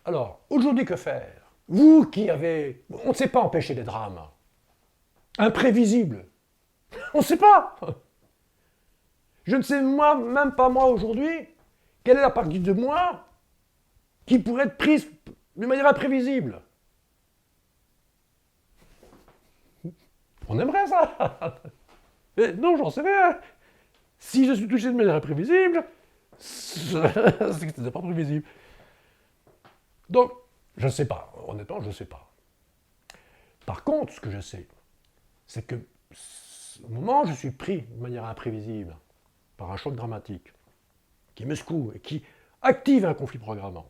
Alors, aujourd'hui, que faire? Vous qui avez... On ne sait pas empêcher les drames. Imprévisibles. On ne sait pas. Je ne sais moi, même pas moi aujourd'hui, quelle est la partie de moi qui pourrait être prise d'une manière imprévisible. On aimerait ça. Mais non, j'en sais rien. Si je suis touché de manière imprévisible, c'est que ce n'est pas prévisible. Donc, je ne sais pas. Honnêtement, je ne sais pas. Par contre, ce que je sais, c'est que au moment où je suis pris de manière imprévisible par un choc dramatique qui me secoue et qui active un conflit programmant,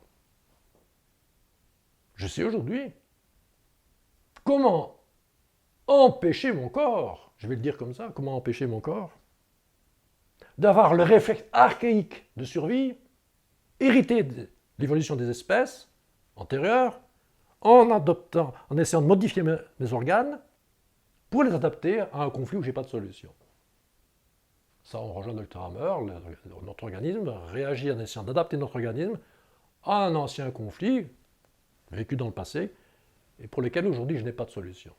je sais aujourd'hui comment empêcher mon corps, je vais le dire comme ça, comment empêcher mon corps d'avoir le réflexe archaïque de survie, hérité de l'évolution des espèces antérieures, en essayant de modifier mes organes pour les adapter à un conflit où je n'ai pas de solution. Ça, on rejoint le Dr Hammer, notre organisme réagit en essayant d'adapter notre organisme à un ancien conflit vécu dans le passé et pour lequel aujourd'hui je n'ai pas de solution.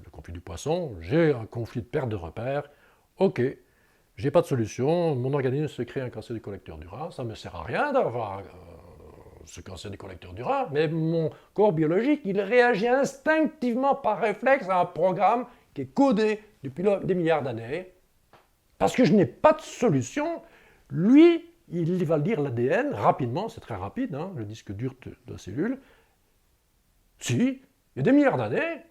Le conflit du poisson, j'ai un conflit de perte de repères, ok, j'ai pas de solution, mon organisme se crée un cancer du collecteur du rein, ça ne me sert à rien d'avoir ce cancer du collecteur du rein, mais mon corps biologique, il réagit instinctivement par réflexe à un programme qui est codé depuis des milliards d'années, parce que je n'ai pas de solution. Lui, il va lire l'ADN rapidement, c'est très rapide, hein, le disque dur de la cellule. Si, il y a des milliards d'années,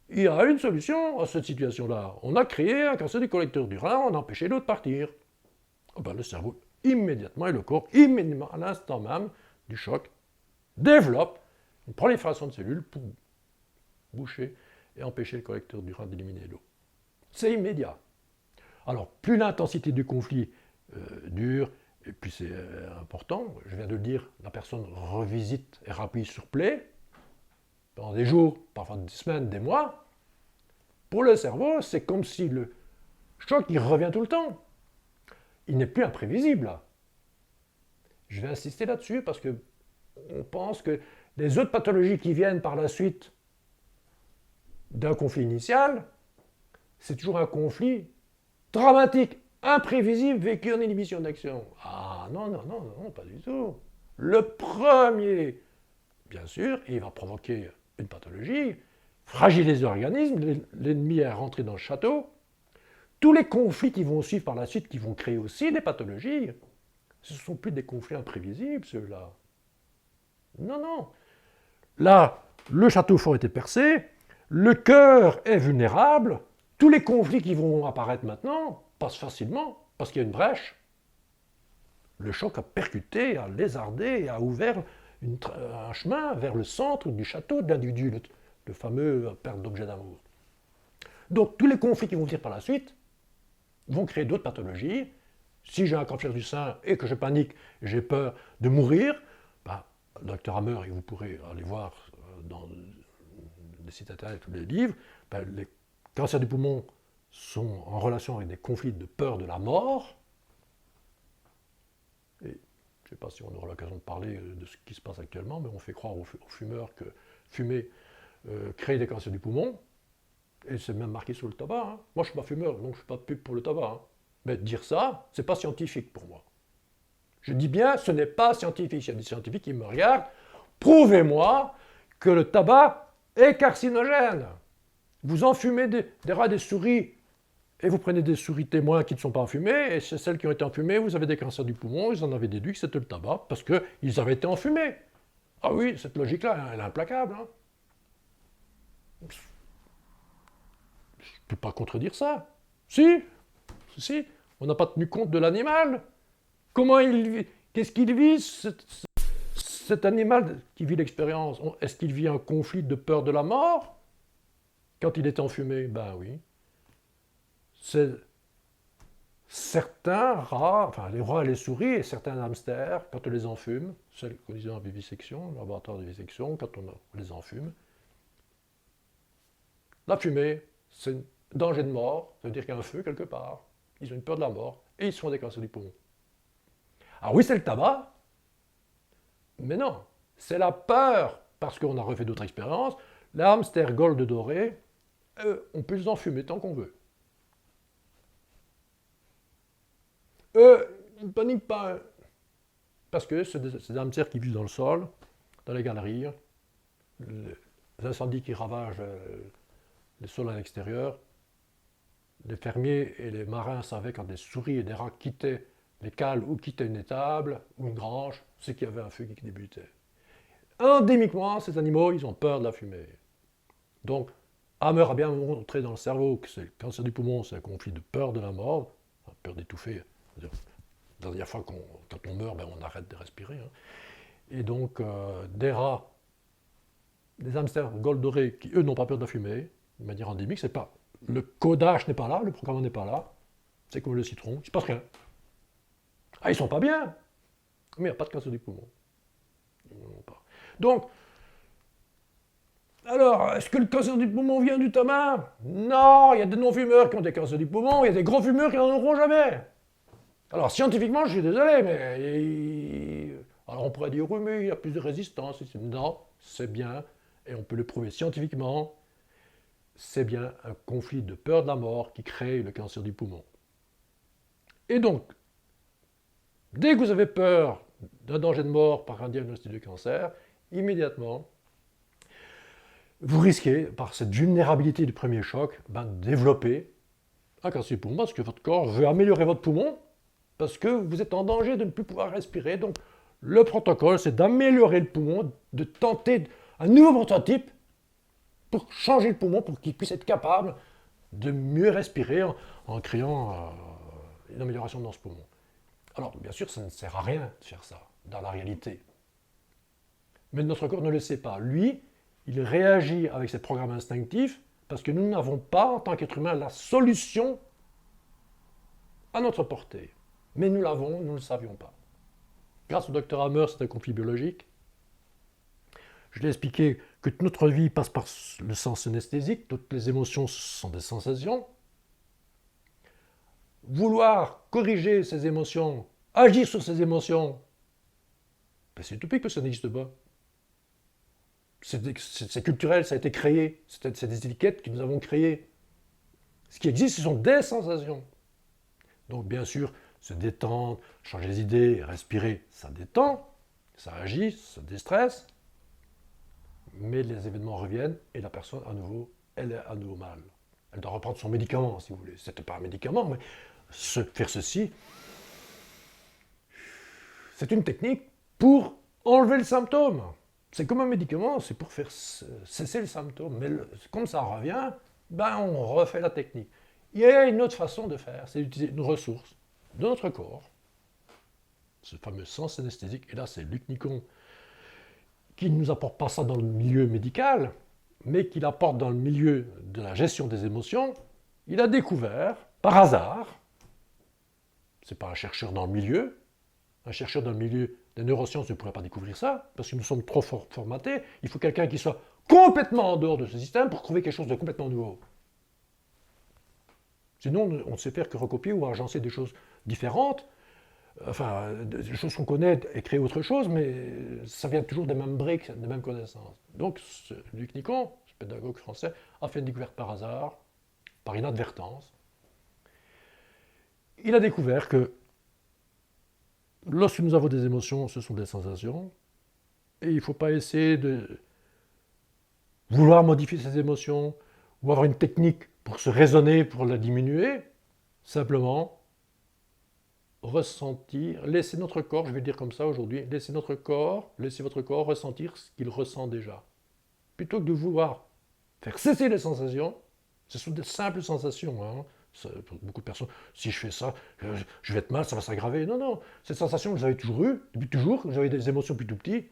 il y a une solution à cette situation-là. On a créé un cancer du collecteur du rein, on a empêché l'eau de partir. Oh ben, le cerveau, immédiatement, et le corps, immédiatement, à l'instant même du choc, développe une prolifération de cellules pour boucher et empêcher le collecteur du rein d'éliminer l'eau. C'est immédiat. Alors, plus l'intensité du conflit dure, et puis c'est important, je viens de le dire, la personne revisite et rappuie sur play, pendant des jours, parfois des semaines, des mois, pour le cerveau, c'est comme si le choc, il revient tout le temps. Il n'est plus imprévisible, là. Je vais insister là-dessus parce que on pense que les autres pathologies qui viennent par la suite d'un conflit initial, c'est toujours un conflit dramatique, imprévisible, vécu en inhibition d'action. Ah non, non, non, non, pas du tout. Le premier, bien sûr, il va provoquer une pathologie, fragiliser l'organisme, l'ennemi est rentré dans le château. Tous les conflits qui vont suivre par la suite, qui vont créer aussi des pathologies, ce ne sont plus des conflits imprévisibles, ceux-là. Non, non. Là, le château fort était percé, le cœur est vulnérable, tous les conflits qui vont apparaître maintenant passent facilement, parce qu'il y a une brèche. Le choc a percuté, a lézardé, a ouvert un chemin vers le centre du château de l'individu, le fameux perte d'objet d'amour. Donc tous les conflits qui vont venir par la suite vont créer d'autres pathologies. Si j'ai un cancer du sein et que je panique, j'ai peur de mourir, ben, Dr Hammer, et vous pourrez aller voir dans les sites internet ou les livres, ben, les cancers du poumon sont en relation avec des conflits de peur de la mort. Et je ne sais pas si on aura l'occasion de parler de ce qui se passe actuellement, mais on fait croire aux fumeurs que fumer crée des cancers du poumon. Et c'est même marqué sur le tabac. Hein. Moi, je ne suis pas fumeur, donc je ne suis pas de pub pour le tabac. Hein. Mais dire ça, ce n'est pas scientifique pour moi. Je dis bien, ce n'est pas scientifique. Il y a des scientifiques qui me regardent. Prouvez-moi que le tabac est carcinogène. Vous enfumez des rats, des souris, et vous prenez des souris témoins qui ne sont pas enfumées, et chez celles qui ont été enfumées, vous avez des cancers du poumon, ils en avaient déduit que c'était le tabac, parce qu'ils avaient été enfumés. Ah oui, cette logique-là, elle est implacable. Hein. Je ne peux pas contredire ça. Si, si, on n'a pas tenu compte de l'animal. Comment il vit? Qu'est-ce qu'il vit, cet animal qui vit l'expérience? Est-ce qu'il vit un conflit de peur de la mort quand il est enfumé? Ben oui. C'est certains rats, enfin les rats et les souris et certains hamsters, quand on les enfume, celles qu'on disait en vivisection, le laboratoire de vivisection, quand on les enfume, la fumée, c'est un danger de mort, ça veut dire qu'il y a un feu quelque part, ils ont une peur de la mort, et ils se font des cancers du poumon. Ah oui, c'est le tabac, mais non, c'est la peur, parce qu'on a refait d'autres expériences. Les hamsters gold dorés, on peut les enfumer tant qu'on veut. Ils ne paniquent pas, parce que c'est des hamsters qui vivent dans le sol, dans les galeries, les incendies qui ravagent les sols à l'extérieur. Les fermiers et les marins savaient quand des souris et des rats quittaient les cales ou quittaient une étable ou une grange, c'est qu'il y avait un feu qui débutait. Endémiquement, ces animaux, ils ont peur de la fumée. Donc, Hammer a bien montré dans le cerveau que le cancer du poumon, c'est un conflit de peur de la mort, peur d'étouffer. La dernière fois, quand on meurt, ben, on arrête de respirer. Hein. Et donc, des rats, des hamsters gold dorés, qui eux n'ont pas peur de la fumée, de manière endémique, c'est pas. Le codage n'est pas là, le programme n'est pas là, c'est comme le citron, il ne se passe rien. Ah, ils sont pas bien, mais il n'y a pas de cancer du poumon. Donc, alors, est-ce que le cancer du poumon vient du tabac? Non, il y a des non-fumeurs qui ont des cancers du poumon, il y a des gros fumeurs qui n'en auront jamais. Alors, scientifiquement, je suis désolé, mais... Alors, on pourrait dire, oui, mais il y a plus de résistance. Non, c'est bien, et on peut le prouver scientifiquement, c'est bien un conflit de peur de la mort qui crée le cancer du poumon. Et donc, dès que vous avez peur d'un danger de mort par un diagnostic de cancer, immédiatement, vous risquez, par cette vulnérabilité du premier choc, de développer un cancer du poumon parce que votre corps veut améliorer votre poumon parce que vous êtes en danger de ne plus pouvoir respirer. Donc, le protocole, c'est d'améliorer le poumon, de tenter un nouveau prototype pour changer le poumon, pour qu'il puisse être capable de mieux respirer en créant une amélioration dans ce poumon. Alors, bien sûr, ça ne sert à rien de faire ça, dans la réalité. Mais notre corps ne le sait pas. Lui, il réagit avec ses programmes instinctifs parce que nous n'avons pas, en tant qu'être humain, la solution à notre portée. Mais nous l'avons, nous ne le savions pas. Grâce au docteur Hammer, c'est un conflit biologique. Je l'ai expliqué que toute notre vie passe par le sens synesthésique, toutes les émotions sont des sensations. Vouloir corriger ces émotions, agir sur ces émotions, ben c'est utopique parce que ça n'existe pas. C'est culturel, ça a été créé, c'est des étiquettes que nous avons créées. Ce qui existe, ce sont des sensations. Donc bien sûr, se détendre, changer les idées, respirer, ça détend, ça agit, ça déstresse, mais les événements reviennent et la personne, à nouveau, elle est à nouveau mal. Elle doit reprendre son médicament, si vous voulez. C'était pas un médicament, mais faire ceci, c'est une technique pour enlever le symptôme. C'est comme un médicament, c'est pour faire cesser le symptôme. Mais comme ça revient, on refait la technique. Il y a une autre façon de faire, c'est d'utiliser une ressource de notre corps, ce fameux sens synesthésique, et là c'est Luc Nicon qui ne nous apporte pas ça dans le milieu médical, mais qui l'apporte dans le milieu de la gestion des émotions. Il a découvert, par hasard, c'est pas un chercheur dans le milieu, un chercheur dans le milieu des neurosciences ne pourrait pas découvrir ça, parce que nous sommes trop formatés, il faut quelqu'un qui soit complètement en dehors de ce système pour trouver quelque chose de complètement nouveau. Sinon, on ne sait faire que recopier ou agencer des choses différentes, enfin, des choses qu'on connaît et créer autre chose, mais ça vient toujours des mêmes briques, des mêmes connaissances. Donc, Luc Nicon, ce pédagogue français, a fait une découverte par hasard, par inadvertance. Il a découvert que lorsque nous avons des émotions, ce sont des sensations, et il ne faut pas essayer de vouloir modifier ces émotions ou avoir une technique pour se raisonner, pour la diminuer, simplement ressentir, laisser notre corps, je vais dire comme ça aujourd'hui, laissez votre corps ressentir ce qu'il ressent déjà. Plutôt que de vouloir faire cesser les sensations, ce sont des simples sensations, hein. Pour beaucoup de personnes, si je fais ça, je vais être mal, ça va s'aggraver. Non, non, cette sensation que vous avez toujours eue, depuis toujours, que vous avez des émotions depuis tout petit,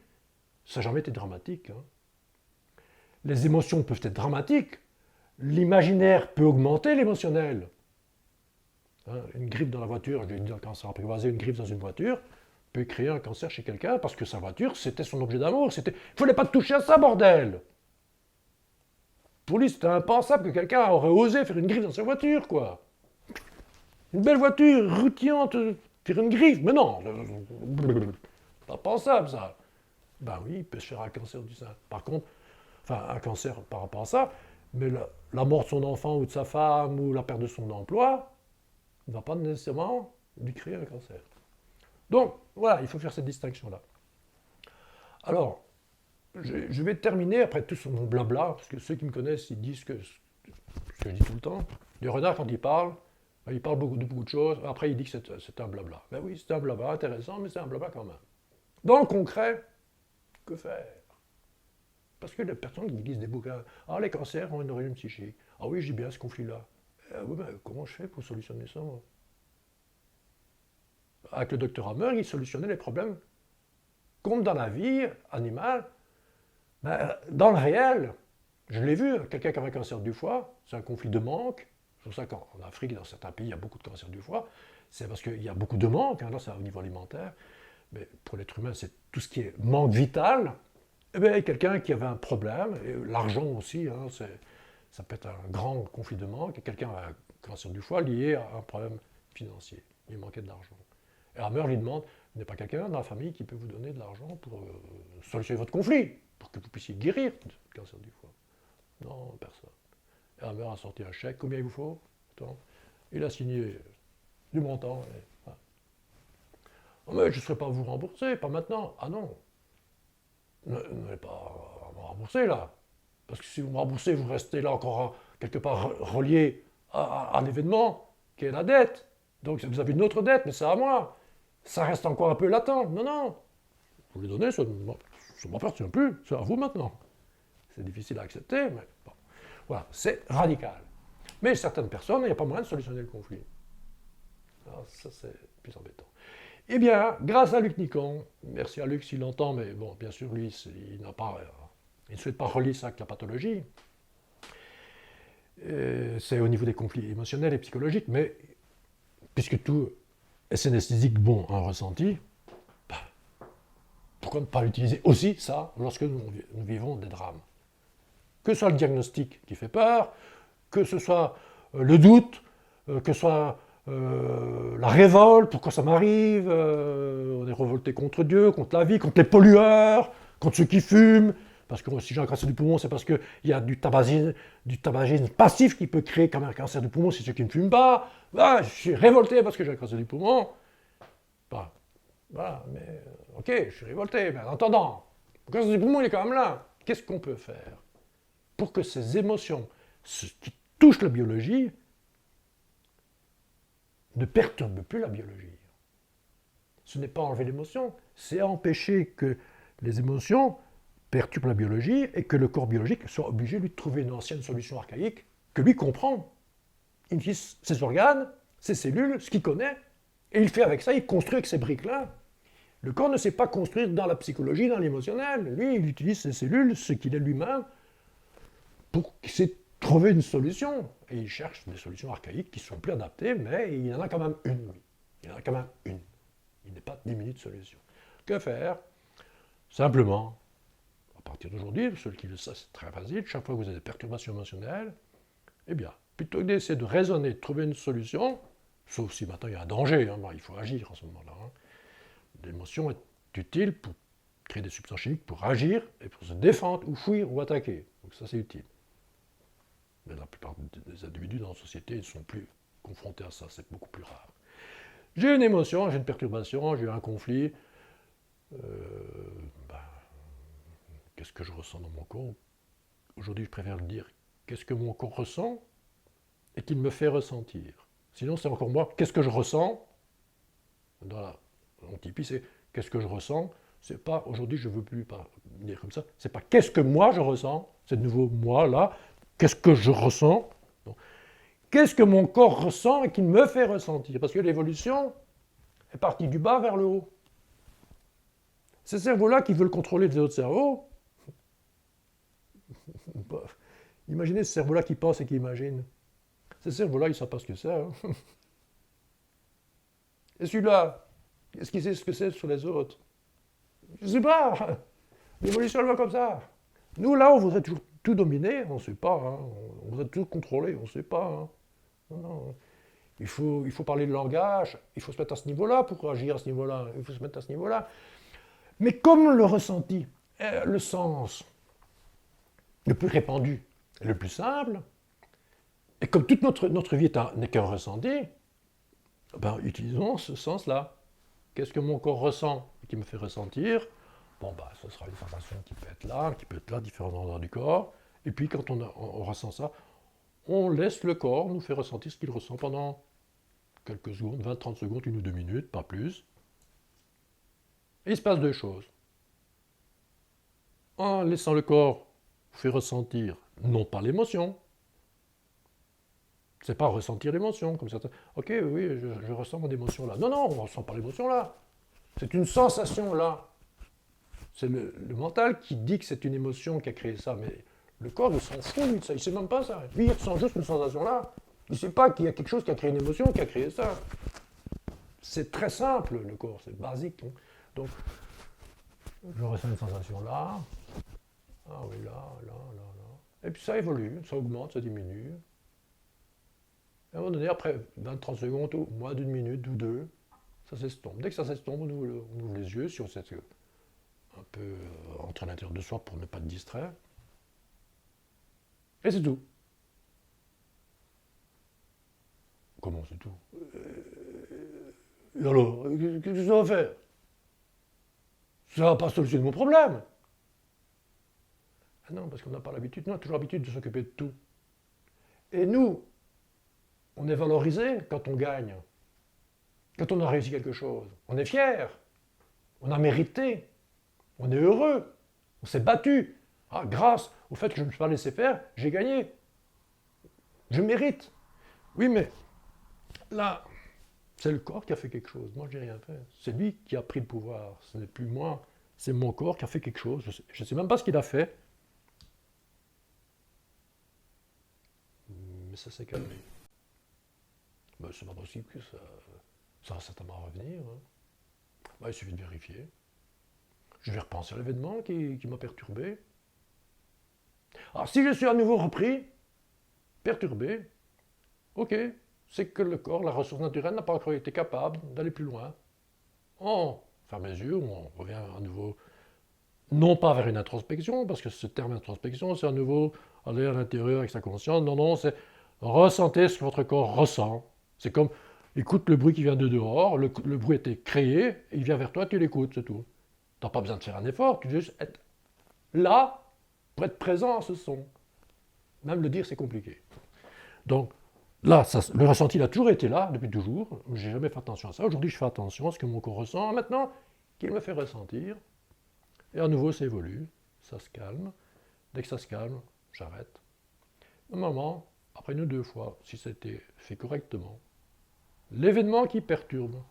ça n'a jamais été dramatique. Hein. Les émotions peuvent être dramatiques, l'imaginaire peut augmenter l'émotionnel. Hein, une griffe dans la voiture, je l'ai dit dans le cancer apprivoisé, une griffe dans une voiture peut créer un cancer chez quelqu'un parce que sa voiture, c'était son objet d'amour. Il ne fallait pas toucher à ça, bordel! Pour lui, c'était impensable que quelqu'un aurait osé faire une griffe dans sa voiture, quoi. Une belle voiture, routillante, faire une griffe, mais non, c'est impensable, ça. Ben oui, il peut se faire un cancer du sein. Par contre, enfin un cancer par rapport à ça, mais la mort de son enfant ou de sa femme ou la perte de son emploi ne va pas nécessairement lui créer un cancer. Donc voilà, il faut faire cette distinction-là. Alors, je vais terminer après tout mon blabla, parce que ceux qui me connaissent, ils disent ce que je dis tout le temps. Le renard, quand il parle beaucoup de choses, après il dit que c'est un blabla. Ben oui, c'est un blabla intéressant, mais c'est un blabla quand même. Dans le concret, que faire? Parce que les personnes qui lisent des bouquins, ah, les cancers ont une origine psychique. Ah oui, j'ai bien ce conflit-là. Oui, ben, comment je fais pour solutionner ça, moi? Avec le docteur Hammer, il solutionnait les problèmes comme dans la vie animale. Ben, dans le réel, je l'ai vu, quelqu'un qui avait un cancer du foie, c'est un conflit de manque. C'est pour ça qu'en Afrique, dans certains pays, il y a beaucoup de cancers du foie. C'est parce qu'il y a beaucoup de manque, hein, là c'est au niveau alimentaire. Mais pour l'être humain, c'est tout ce qui est manque vital. Eh bien, quelqu'un qui avait un problème, et l'argent aussi, hein, ça peut être un grand conflit de manque, et quelqu'un a un cancer du foie lié à un problème financier. Il manquait de l'argent. Et Hammer lui demande, il n'y a pas quelqu'un dans la famille qui peut vous donner de l'argent pour solutionner votre conflit, pour que vous puissiez guérir du cancer du foie? Non, personne. Et Hammer a sorti un chèque, combien il vous faut? Attends. Il a signé du montant. Et, voilà. Oh, mais je ne serai pas vous rembourser, pas maintenant. Ah non, n'allez pas me rembourser là. Parce que si vous me remboursez, vous restez là encore quelque part relié à l'événement, qui est la dette. Donc vous avez une autre dette, mais c'est à moi. Ça reste encore un peu latent. Non, non. Je vous l'ai donné, ça ne m'appartient plus. C'est à vous maintenant. C'est difficile à accepter, mais bon. Voilà, c'est radical. Mais certaines personnes, il n'y a pas moyen de solutionner le conflit. Alors ça, c'est plus embêtant. Eh bien, grâce à Luc Nicon, merci à Luc s'il l'entend, mais bon, bien sûr, lui, il ne souhaite pas relier ça avec la pathologie. C'est au niveau des conflits émotionnels et psychologiques, mais puisque tout est synesthésique, bon, un ressenti, bah, pourquoi ne pas utiliser aussi ça lorsque nous vivons des drames? Que ce soit le diagnostic qui fait peur, que ce soit le doute, que ce soit la révolte, pourquoi ça m'arrive, on est révolté contre Dieu, contre la vie, contre les pollueurs, contre ceux qui fument, parce que si j'ai un cancer du poumon, c'est parce qu'il y a du tabagisme passif qui peut créer comme un cancer du poumon, c'est ceux qui ne fument pas. Ah, je suis révolté parce que j'ai un cancer du poumon. Bah, voilà, mais ok, je suis révolté, mais en attendant, le cancer du poumon il est quand même là. Qu'est-ce qu'on peut faire pour que ces émotions qui touchent la biologie ne perturbe plus la biologie? Ce n'est pas enlever l'émotion, c'est empêcher que les émotions perturbent la biologie et que le corps biologique soit obligé lui de trouver une ancienne solution archaïque que lui comprend. Il utilise ses organes, ses cellules, ce qu'il connaît, et il fait avec ça, il construit avec ces briques-là. Le corps ne sait pas construire dans la psychologie, dans l'émotionnel. Lui, il utilise ses cellules, ce qu'il est lui-même, pour trouver une solution. Et il cherche des solutions archaïques qui sont plus adaptées, mais il y en a quand même une, oui. Il y en a quand même une. Il n'est pas 10 minutes de solution. Que faire? Simplement, à partir d'aujourd'hui, ceux qui le savent, c'est très facile, chaque fois que vous avez des perturbations émotionnelles, eh bien, plutôt que d'essayer de raisonner, de trouver une solution, sauf si maintenant il y a un danger, hein, il faut agir en ce moment-là. Hein. L'émotion est utile pour créer des substances chimiques, pour agir et pour se défendre ou fuir ou attaquer. Donc ça c'est utile. Mais la plupart des individus dans la société ne sont plus confrontés à ça, c'est beaucoup plus rare. J'ai une émotion, j'ai une perturbation, j'ai un conflit. Qu'est-ce que je ressens dans mon corps? Aujourd'hui, je préfère le dire, qu'est-ce que mon corps ressent et qu'il me fait ressentir. Sinon, c'est encore moi, qu'est-ce que je ressens? Dans l'antipi, c'est qu'est-ce que je ressens? C'est pas, aujourd'hui, je ne veux plus pas dire comme ça, c'est pas qu'est-ce que moi je ressens, c'est de nouveau moi là, qu'est-ce que je ressens? Qu'est-ce que mon corps ressent et qu'il me fait ressentir? Parce que l'évolution est partie du bas vers le haut. Ces cerveaux-là qui veulent contrôler les autres cerveaux, imaginez ce cerveau-là qui pense et qui imagine. Ces cerveaux-là, ils ne savent pas ce que c'est. Hein. Et celui-là, est-ce qu'il sait ce que c'est sur les autres? Je ne sais pas. L'évolution, elle va comme ça. Nous, là, on voudrait toujours tout dominer, on ne sait pas. Hein. On voudrait tout contrôler, on ne sait pas. Hein. Non, non. Il faut parler le langage, il faut se mettre à ce niveau-là pour agir à ce niveau-là. Il faut se mettre à ce niveau-là. Mais comme le ressenti, le sens le plus répandu, le plus simple, et comme toute notre vie n'est qu'un ressenti, ben, utilisons ce sens-là. Qu'est-ce que mon corps ressent et qui me fait ressentir? Bon, bah, ce sera une sensation qui peut être là, différents endroits du corps. Et puis, quand on ressent ça, on laisse le corps nous faire ressentir ce qu'il ressent pendant quelques secondes, 20-30 secondes, 1 ou 2 minutes, pas plus. Et il se passe deux choses. En laissant le corps vous faire ressentir, non pas l'émotion, c'est pas ressentir l'émotion, comme certains. Ok, oui, je ressens mon émotion là. Non, non, on ne ressent pas l'émotion là. C'est une sensation là. C'est le mental qui dit que c'est une émotion qui a créé ça, mais le corps, il s'en fout, lui, de ça. Il ne sait même pas ça. Lui, il ressent juste une sensation là. Il ne sait pas qu'il y a quelque chose qui a créé une émotion, qui a créé ça. C'est très simple, le corps, c'est basique. Donc, je ressens une sensation là. Ah oui, là, là, là, là. Et puis ça évolue, ça augmente, ça diminue. Et à un moment donné, après 20-30 secondes, ou moins d'une minute ou deux, ça s'estompe. Dès que ça s'estompe, on ouvre les yeux sur cette un peu entre à l'intérieur de soi pour ne pas te distraire. Et c'est tout. Comment c'est tout? Et alors, qu'est-ce que ça va faire? Ça va pas solutionner mon problème. Ah non, parce qu'on n'a pas l'habitude, on a toujours l'habitude de s'occuper de tout. Et nous, on est valorisé quand on gagne, quand on a réussi quelque chose. On est fier, on a mérité, on est heureux, on s'est battu. Ah, grâce au fait que je ne me suis pas laissé faire, j'ai gagné. Je mérite. Oui, mais là, c'est le corps qui a fait quelque chose. Moi, je n'ai rien fait. C'est lui qui a pris le pouvoir. Ce n'est plus moi. C'est mon corps qui a fait quelque chose. Je ne sais même pas ce qu'il a fait. Mais ça s'est calmé. Ben, c'est pas possible que ça va certainement revenir. Hein. Ben, il suffit de vérifier. Je vais repenser à l'événement qui m'a perturbé. Alors, si je suis à nouveau repris, perturbé, ok, c'est que le corps, la ressource naturelle, n'a pas encore été capable d'aller plus loin. On ferme les yeux, on revient à nouveau, non pas vers une introspection, parce que ce terme introspection, c'est à nouveau aller à l'intérieur avec sa conscience. Non, non, c'est ressentir ce que votre corps ressent. C'est comme, écoute le bruit qui vient de dehors, le bruit a été créé, il vient vers toi, tu l'écoutes, c'est tout. Tu n'as pas besoin de faire un effort, tu veux juste être là pour être présent à ce son. Même le dire, c'est compliqué. Donc, là, le ressenti, il a toujours été là, depuis toujours. Je n'ai jamais fait attention à ça. Aujourd'hui, je fais attention à ce que mon corps ressent. Maintenant, qu'il me fait ressentir. Et à nouveau, ça évolue. Ça se calme. Dès que ça se calme, j'arrête. Un moment, après 1 ou 2 fois, si ça a été fait correctement, l'événement qui perturbe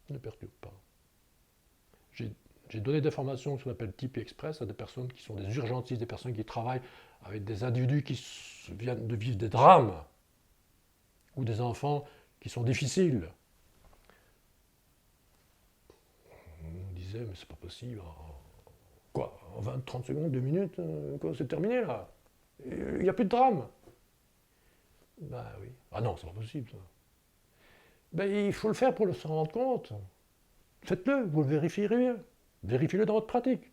ne perturbe pas. J'ai donné des formations que l'on appelle Tipeee Express à des personnes qui sont des urgentistes, des personnes qui travaillent avec des individus qui viennent de vivre des drames ou des enfants qui sont difficiles. On me disait, mais c'est pas possible. Quoi, en 20-30 secondes, 2 minutes, c'est terminé là. Il n'y a plus de drame. Ben oui. Ah non, c'est pas possible ça. Ben, il faut le faire pour s'en rendre compte. Faites-le, vous le vérifierez bien. Vérifiez-le dans votre pratique.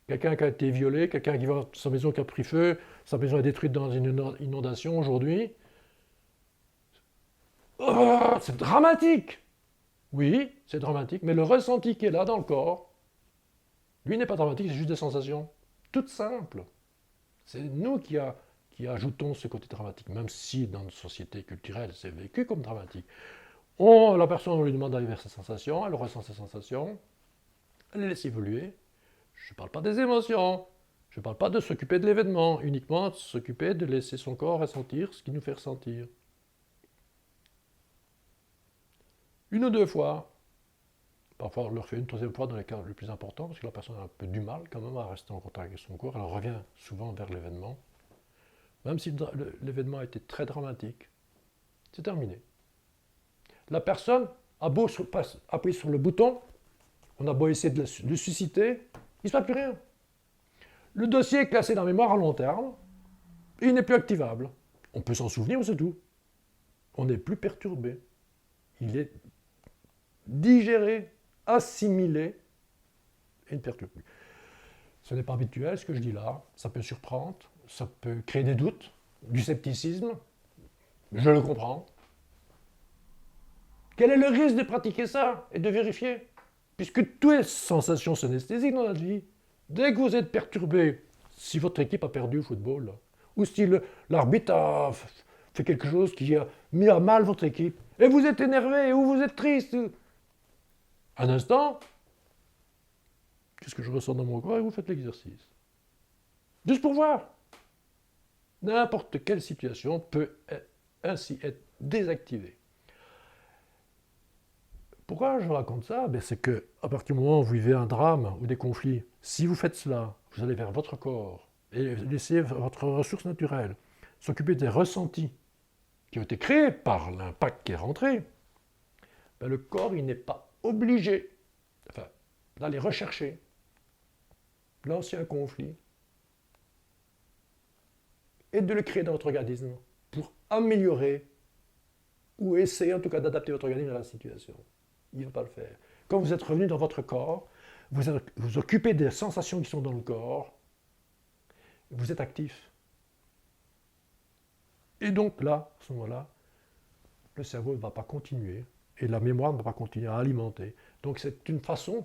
Quelqu'un qui a été violé, quelqu'un qui voit sa maison qui a pris feu, sa maison est détruite dans une inondation aujourd'hui. Oh, c'est dramatique. Oui, c'est dramatique, mais le ressenti qui est là dans le corps, lui n'est pas dramatique, c'est juste des sensations toutes simples. C'est nous qui ajoutons ce côté dramatique, même si dans notre société culturelle, c'est vécu comme dramatique. La personne, on lui demande d'aller vers ses sensations, elle ressent ses sensations, elle les laisse évoluer. Je ne parle pas des émotions, je ne parle pas de s'occuper de l'événement, uniquement de s'occuper de laisser son corps ressentir ce qui nous fait ressentir. 1 ou 2 fois, parfois on le refait une 3e fois dans les cas les plus importants, parce que la personne a un peu du mal quand même à rester en contact avec son corps, elle revient souvent vers l'événement. Même si l'événement a été très dramatique, c'est terminé. La personne a beau appuyer sur le bouton, on a beau essayer de le susciter, il ne se passe plus rien. Le dossier est classé dans la mémoire à long terme, et il n'est plus activable. On peut s'en souvenir, mais c'est tout. On n'est plus perturbé. Il est digérer, assimiler et ne perturbe plus. Ce n'est pas habituel ce que je dis là, ça peut surprendre, ça peut créer des doutes, du scepticisme, je le comprends. Quel est le risque de pratiquer ça et de vérifier? Puisque toutes les sensations synesthésiques dans notre vie, dès que vous êtes perturbé, si votre équipe a perdu au football, là, ou si l'arbitre a fait quelque chose qui a mis à mal votre équipe, et vous êtes énervé, ou vous êtes triste, un instant, qu'est-ce que je ressens dans mon corps, et vous faites l'exercice. Juste pour voir. N'importe quelle situation peut ainsi être désactivée. Pourquoi je raconte ça? C'est qu'à partir du moment où vous vivez un drame ou des conflits, si vous faites cela, vous allez vers votre corps et laissez votre ressource naturelle s'occuper des ressentis qui ont été créés par l'impact qui est rentré, le corps il n'est pas obligé d'aller rechercher l'ancien conflit et de le créer dans votre organisme pour améliorer ou essayer en tout cas d'adapter votre organisme à la situation. Il ne va pas le faire. Quand vous êtes revenu dans votre corps, vous occupez des sensations qui sont dans le corps, vous êtes actif. Et donc là, à ce moment-là, le cerveau ne va pas continuer et la mémoire ne va pas continuer à alimenter. Donc c'est une façon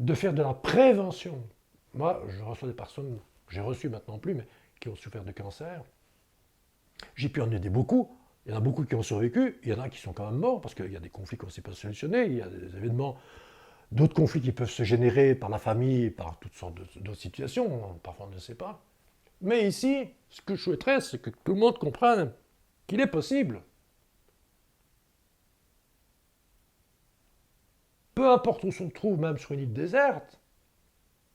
de faire de la prévention. Moi, je reçois des personnes, que j'ai reçues maintenant plus, mais qui ont souffert de cancer. J'ai pu en aider beaucoup. Il y en a beaucoup qui ont survécu, il y en a qui sont quand même morts, parce qu'il y a des conflits qu'on ne sait pas solutionner, il y a des événements, d'autres conflits qui peuvent se générer par la famille, par toutes sortes d'autres situations, parfois on ne le sait pas. Mais ici, ce que je souhaiterais, c'est que tout le monde comprenne qu'il est possible. Peu importe où on se trouve, même sur une île déserte,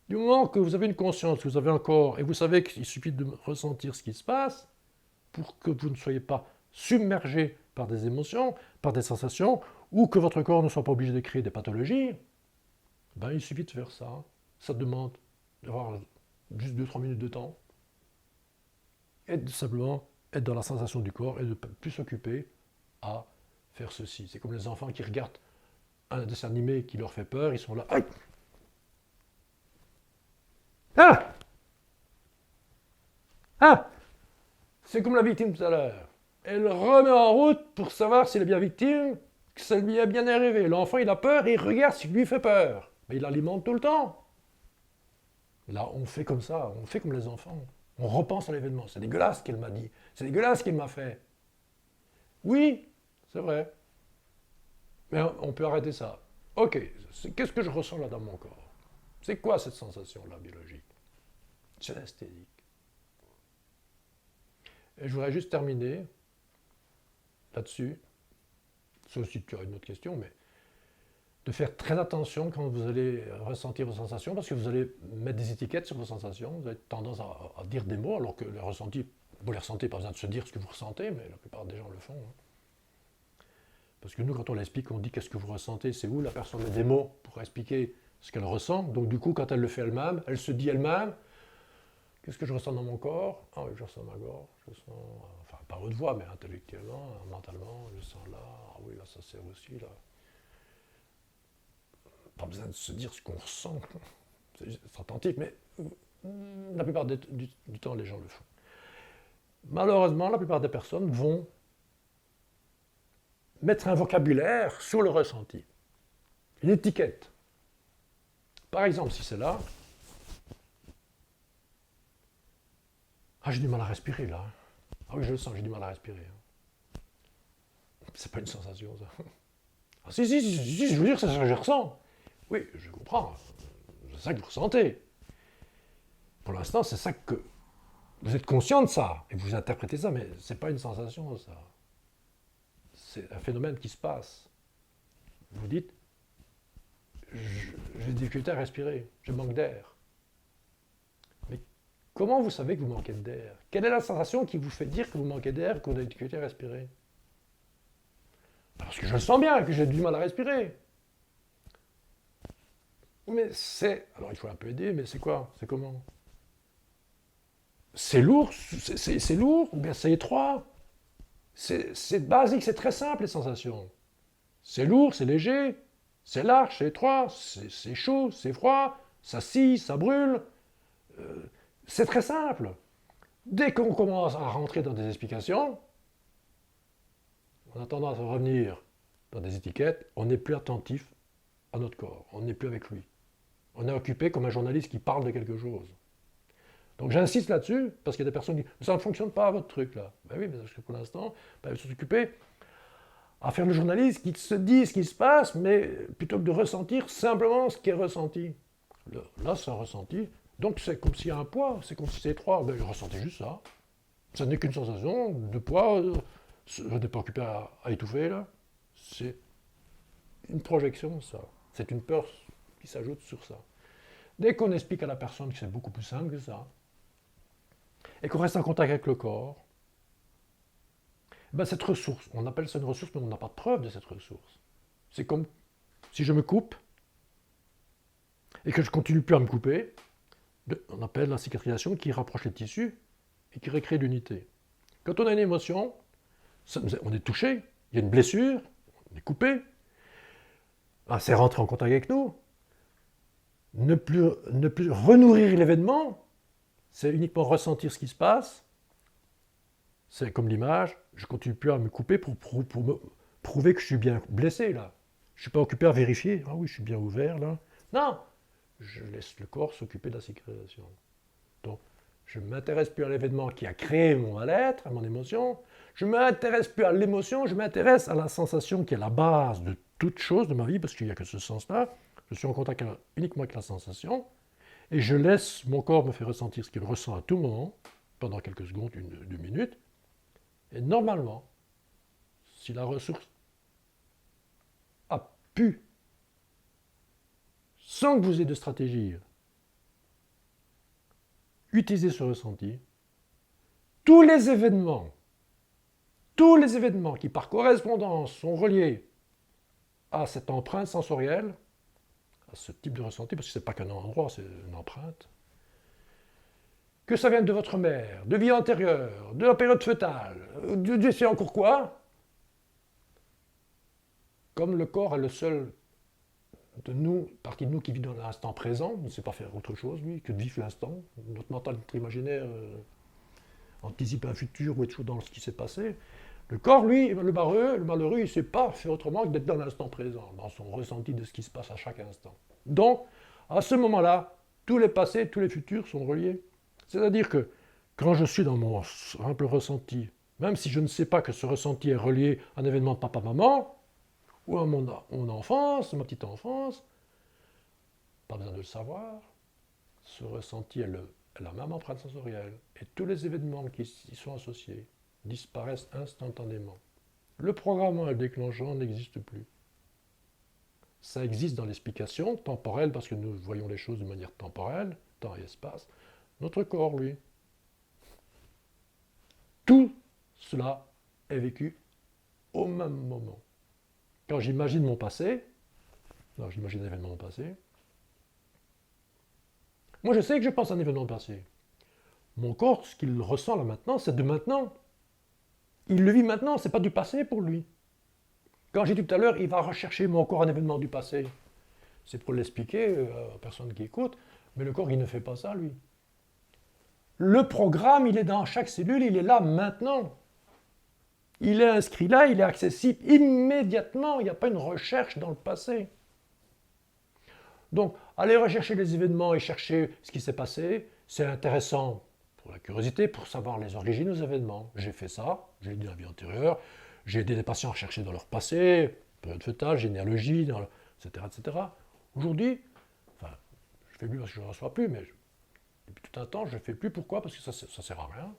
du moment que vous avez une conscience, que vous avez un corps, et vous savez qu'il suffit de ressentir ce qui se passe, pour que vous ne soyez pas submergé par des émotions, par des sensations, ou que votre corps ne soit pas obligé de créer des pathologies, il suffit de faire ça. Ça demande d'avoir juste 2-3 minutes de temps, et de simplement être dans la sensation du corps, et de ne plus s'occuper à faire ceci. C'est comme les enfants qui regardent un dessin animé qui leur fait peur, ils sont là. Aïe! Ah! Ah! C'est comme la victime tout à l'heure. Elle remet en route pour savoir s'il est bien victime, que ça lui est bien arrivé. L'enfant, il a peur et il regarde ce qui lui fait peur. Mais il alimente tout le temps. Là, on fait comme ça, on fait comme les enfants. On repense à l'événement. C'est dégueulasse ce qu'elle m'a dit. C'est dégueulasse ce qu'il m'a fait. Oui, c'est vrai. Mais on peut arrêter ça. Ok, qu'est-ce que je ressens là dans mon corps? C'est quoi cette sensation-là biologique? Synesthésique. Et je voudrais juste terminer là-dessus, sauf si tu as une autre question, mais de faire très attention quand vous allez ressentir vos sensations, parce que vous allez mettre des étiquettes sur vos sensations, vous avez tendance à dire des mots, alors que les ressentis, vous les ressentez, pas besoin de se dire ce que vous ressentez, mais la plupart des gens le font. Parce que nous, quand on l'explique, on dit qu'est-ce que vous ressentez, c'est où la personne met des mots pour expliquer ce qu'elle ressent, donc du coup, quand elle le fait elle-même, elle se dit elle-même, qu'est-ce que je ressens dans mon corps? Ah oui, je ressens ma gorge, je sens, enfin pas haute voix, mais intellectuellement, mentalement, je sens là, ah oui, là ça sert aussi, là. Pas besoin de se dire ce qu'on ressent, c'est attentif, mais la plupart du temps, les gens le font. Malheureusement, la plupart des personnes vont mettre un vocabulaire sur le ressenti, une étiquette. Par exemple, si c'est là, ah, j'ai du mal à respirer là. Ah oui, je le sens, j'ai du mal à respirer. C'est pas une sensation, ça. Ah si, je veux dire, c'est ça que je ressens. Oui, je comprends. C'est ça que vous ressentez. Pour l'instant, c'est ça que... Vous êtes conscient de ça, et vous interprétez ça, mais c'est pas une sensation, ça. C'est un phénomène qui se passe. Vous dites, j'ai des difficultés à respirer, je manque d'air. Comment vous savez que vous manquez d'air? Quelle est la sensation qui vous fait dire que vous manquez d'air, que vous avez des difficultés à respirer? Parce que je le sens bien, que j'ai du mal à respirer. Mais c'est... Alors il faut un peu aider, mais c'est quoi? C'est comment? C'est lourd? C'est lourd? Ou bien c'est étroit? C'est basique, c'est très simple les sensations. C'est lourd, c'est léger, c'est large, c'est étroit, c'est chaud, c'est froid, ça scie, ça brûle. C'est très simple. Dès qu'on commence à rentrer dans des explications, on a tendance à revenir dans des étiquettes, on n'est plus attentif à notre corps, on n'est plus avec lui. On est occupé comme un journaliste qui parle de quelque chose. Donc j'insiste là-dessus, parce qu'il y a des personnes qui disent « ça ne fonctionne pas votre truc là ». Ben oui, parce que pour l'instant, ils sont occupés à faire le journaliste qui se dit ce qui se passe, mais plutôt que de ressentir simplement ce qui est ressenti. Là, c'est un ressenti. Donc c'est comme s'il y a un poids, c'est comme si c'est étroit. Ben, je ressentais juste ça. Ça n'est qu'une sensation de poids. Je n'étais pas occupé à étouffer là. C'est une projection, ça. C'est une peur qui s'ajoute sur ça. Dès qu'on explique à la personne que c'est beaucoup plus simple que ça, et qu'on reste en contact avec le corps, ben cette ressource, on appelle ça une ressource, mais on n'a pas de preuve de cette ressource. C'est comme si je me coupe, et que je continue plus à me couper, on appelle la cicatrisation qui rapproche les tissus et qui recrée l'unité. Quand on a une émotion, on est touché, il y a une blessure, on est coupé, c'est rentré en contact avec nous. Ne plus renourrir l'événement, c'est uniquement ressentir ce qui se passe. C'est comme l'image, je ne continue plus à me couper pour me prouver que je suis bien blessé là. Je ne suis pas occupé à vérifier, ah oui, je suis bien ouvert là. Non, je laisse le corps s'occuper de la cicatrisation. Donc, je ne m'intéresse plus à l'événement qui a créé mon mal-être, à mon émotion. Je ne m'intéresse plus à l'émotion, je m'intéresse à la sensation qui est la base de toute chose de ma vie, parce qu'il n'y a que ce sens-là. Je suis en contact uniquement avec la sensation, et je laisse mon corps me faire ressentir ce qu'il ressent à tout moment, pendant quelques secondes, 1-2 minutes. Et normalement, si la ressource a pu, sans que vous ayez de stratégie, utiliser ce ressenti, tous les événements qui par correspondance sont reliés à cette empreinte sensorielle, à ce type de ressenti, parce que ce n'est pas qu'un endroit, c'est une empreinte, que ça vienne de votre mère, de vie antérieure, de la période fœtale, de c'est encore quoi, comme le corps est le seul de nous, partie de nous qui vit dans l'instant présent, il ne sait pas faire autre chose, lui, que de vivre l'instant. Notre mental, notre imaginaire anticipe un futur ou est toujours dans ce qui s'est passé. Le corps, lui, le malheureux, il ne sait pas faire autrement que d'être dans l'instant présent, dans son ressenti de ce qui se passe à chaque instant. Donc, à ce moment-là, tous les passés, tous les futurs sont reliés. C'est-à-dire que quand je suis dans mon simple ressenti, même si je ne sais pas que ce ressenti est relié à un événement de papa-maman, ou à mon enfance, ma petite enfance, pas besoin de le savoir, ce ressenti est la même empreinte sensorielle, et tous les événements qui y sont associés disparaissent instantanément. Le programmant et le déclenchant n'existent plus. Ça existe dans l'explication temporelle, parce que nous voyons les choses de manière temporelle, temps et espace. Notre corps, lui, tout cela est vécu au même moment. Quand j'imagine mon passé, j'imagine un événement passé, moi je sais que je pense à un événement passé. Mon corps, ce qu'il ressent là maintenant, c'est de maintenant. Il le vit maintenant, c'est pas du passé pour lui. Quand j'ai dit tout à l'heure, il va rechercher mon corps un événement du passé. C'est pour l'expliquer aux personnes qui écoutent, mais le corps, il ne fait pas ça, lui. Le programme, il est dans chaque cellule, il est là maintenant. Il est inscrit là, il est accessible immédiatement, il n'y a pas une recherche dans le passé. Donc, aller rechercher les événements et chercher ce qui s'est passé, c'est intéressant pour la curiosité, pour savoir les origines des événements. J'ai fait ça, j'ai dit dans la vie antérieure, j'ai aidé des patients à chercher dans leur passé, période fœtale, généalogie, etc., etc. Aujourd'hui, je ne fais plus parce que je ne reçois plus, mais depuis tout un temps, je ne fais plus. Pourquoi? Parce que ça ne sert à rien.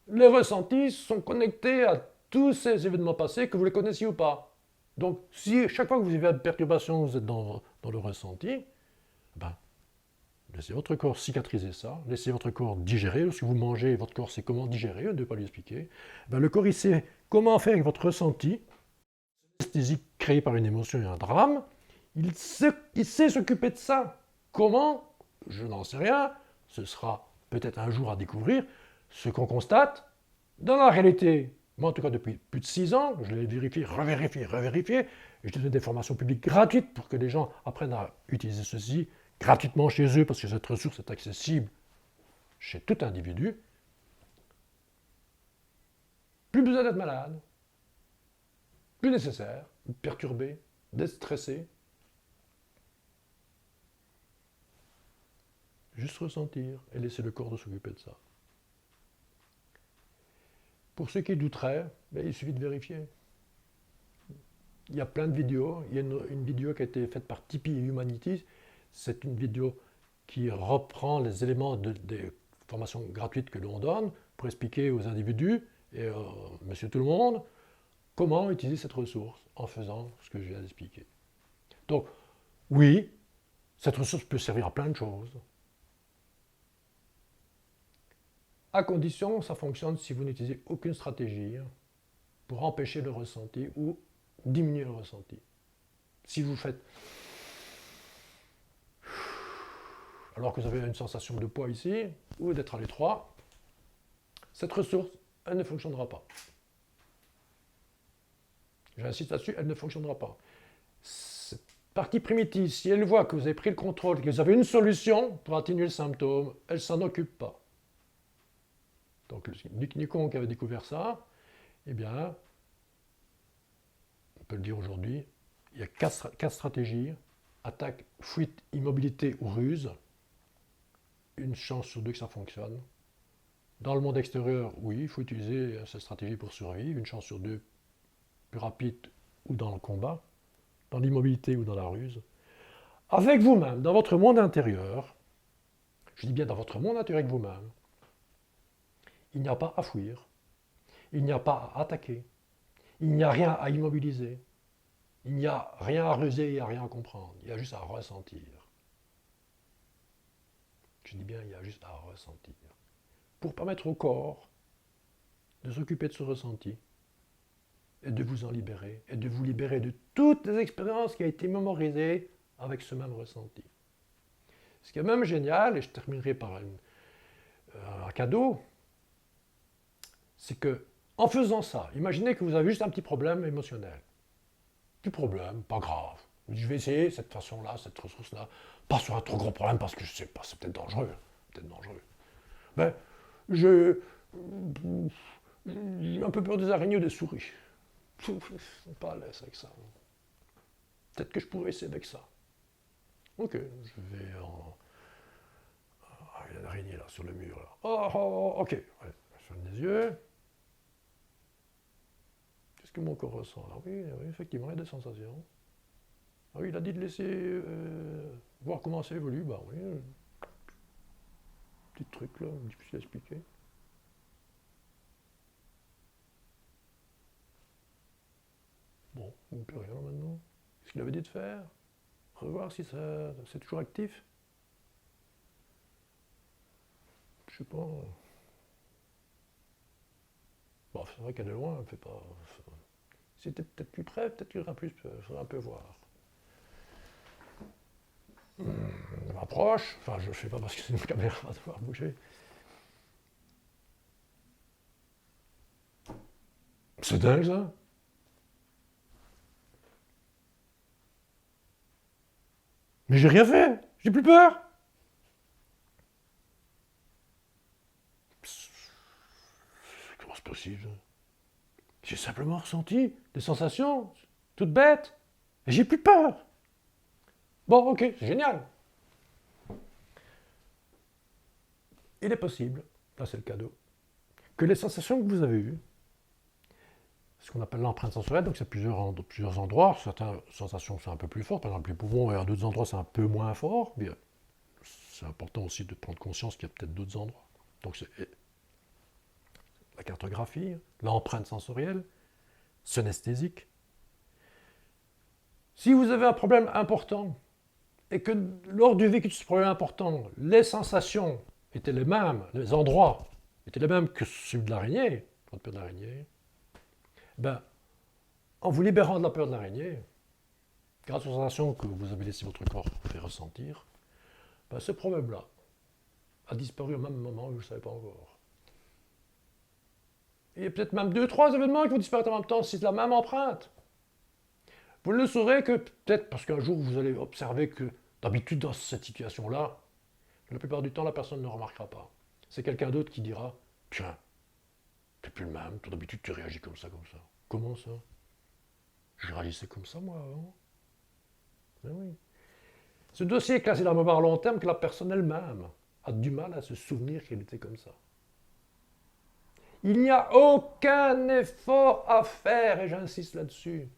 Les ressentis sont connectés à tous ces événements passés, que vous les connaissiez ou pas. Donc, si chaque fois que vous avez une perturbation, vous êtes dans le ressenti, laissez votre corps cicatriser ça, laissez votre corps digérer. Lorsque vous mangez, votre corps sait comment digérer, on ne doit pas lui expliquer. Le corps, il sait comment faire avec votre ressenti, anesthésie créée par une émotion et un drame. Il sait s'occuper de ça. Comment? Je n'en sais rien. Ce sera peut-être un jour à découvrir. Ce qu'on constate, dans la réalité Moi, en tout cas, depuis plus de 6 ans, je l'ai vérifié, revérifié, et je donne des formations publiques gratuites pour que les gens apprennent à utiliser ceci gratuitement chez eux, parce que cette ressource est accessible chez tout individu. Plus besoin d'être malade, plus nécessaire, perturbé, d'être stressé. Juste ressentir et laisser le corps de s'occuper de ça. Pour ceux qui douteraient, il suffit de vérifier. Il y a plein de vidéos. Il y a une vidéo qui a été faite par Tipeee Humanities. C'est une vidéo qui reprend les éléments des formations gratuites que l'on donne pour expliquer aux individus et monsieur tout le monde comment utiliser cette ressource en faisant ce que je viens d'expliquer. Donc, oui, cette ressource peut servir à plein de choses. À condition, ça fonctionne si vous n'utilisez aucune stratégie pour empêcher le ressenti ou diminuer le ressenti. Si vous faites alors que vous avez une sensation de poids ici, ou d'être à l'étroit, cette ressource, elle ne fonctionnera pas. J'insiste là-dessus, elle ne fonctionnera pas. Cette partie primitive, si elle voit que vous avez pris le contrôle, que vous avez une solution pour atténuer le symptôme, elle ne s'en occupe pas. Donc Luc Nicon qui avait découvert ça, eh bien, on peut le dire aujourd'hui, il y a 4 stratégies, attaque, fuite, immobilité ou ruse. Une chance sur 2 que ça fonctionne. Dans le monde extérieur, oui, il faut utiliser cette stratégie pour survivre, une chance sur 2 plus rapide ou dans le combat, dans l'immobilité ou dans la ruse. Avec vous-même, dans votre monde intérieur, je dis bien dans votre monde intérieur avec vous-même, il n'y a pas à fuir, il n'y a pas à attaquer, il n'y a rien à immobiliser, il n'y a rien à ruser et à rien à comprendre, il y a juste à ressentir. Je dis bien, il y a juste à ressentir. Pour permettre au corps de s'occuper de ce ressenti et de vous en libérer, et de vous libérer de toutes les expériences qui ont été mémorisées avec ce même ressenti. Ce qui est même génial, et je terminerai par un cadeau, c'est que en faisant ça, imaginez que vous avez juste un petit problème émotionnel. Petit problème, pas grave. Je vais essayer cette façon-là, cette ressource-là, pas sur un trop gros problème parce que je sais pas, c'est peut-être dangereux. Ben, j'ai un peu peur des araignées ou des souris. Je ne suis pas à l'aise avec ça. Peut-être que je pourrais essayer avec ça. Ok, je vais en... Ah, il y a une araignée là, sur le mur. Là. Ok. Ouais, je ferme les yeux. Qu'est-ce que mon corps ressent là oui, effectivement, il y a des sensations. Ah oui, il a dit de laisser voir comment ça évolue. Bah oui. Petit truc là, difficile à expliquer. Bon, il ne peut rien maintenant. Qu'est-ce qu'il avait dit de faire? Revoir si c'est toujours actif. Je sais pas. Bon, c'est vrai qu'elle est loin, elle fait pas. C'était peut-être plus près, peut-être qu'il y aura plus, il faudra un peu voir. Je m'approche, enfin je ne fais pas parce que c'est une caméra, va devoir bouger. C'est dingue ça. Mais j'ai rien fait, j'ai plus peur. Comment c'est possible? J'ai simplement ressenti des sensations toutes bêtes et j'ai plus peur. Bon, ok, c'est génial. Il est possible, là c'est le cadeau, que les sensations que vous avez eues, ce qu'on appelle l'empreinte sensorielle, donc c'est plusieurs endroits, certaines sensations sont un peu plus fortes, par exemple les poumons, et à d'autres endroits c'est un peu moins fort, mais c'est important aussi de prendre conscience qu'il y a peut-être d'autres endroits. Donc c'est la cartographie, l'empreinte sensorielle, synesthésique. Si vous avez un problème important, et que lors du vécu de ce problème important, les sensations étaient les mêmes, les endroits étaient les mêmes que celui de l'araignée, votre peur de l'araignée, ben, en vous libérant de la peur de l'araignée, grâce aux sensations que vous avez laissé votre corps faire ressentir, ben, ce problème-là a disparu au même moment où vous ne le savez pas encore. il y a peut-être même 2-3 événements qui vont disparaître en même temps, si c'est la même empreinte. Vous ne le saurez que peut-être parce qu'un jour vous allez observer que d'habitude dans cette situation-là, la plupart du temps la personne ne remarquera pas. C'est quelqu'un d'autre qui dira « Tiens, t'es plus le même, toi d'habitude tu réagis comme ça, comme ça. Comment ça? Je réagissais comme ça moi avant. » Ben oui. Ce dossier est classé dans la mémoire à long terme que la personne elle-même a du mal à se souvenir qu'elle était comme ça. Il n'y a aucun effort à faire, et j'insiste là-dessus.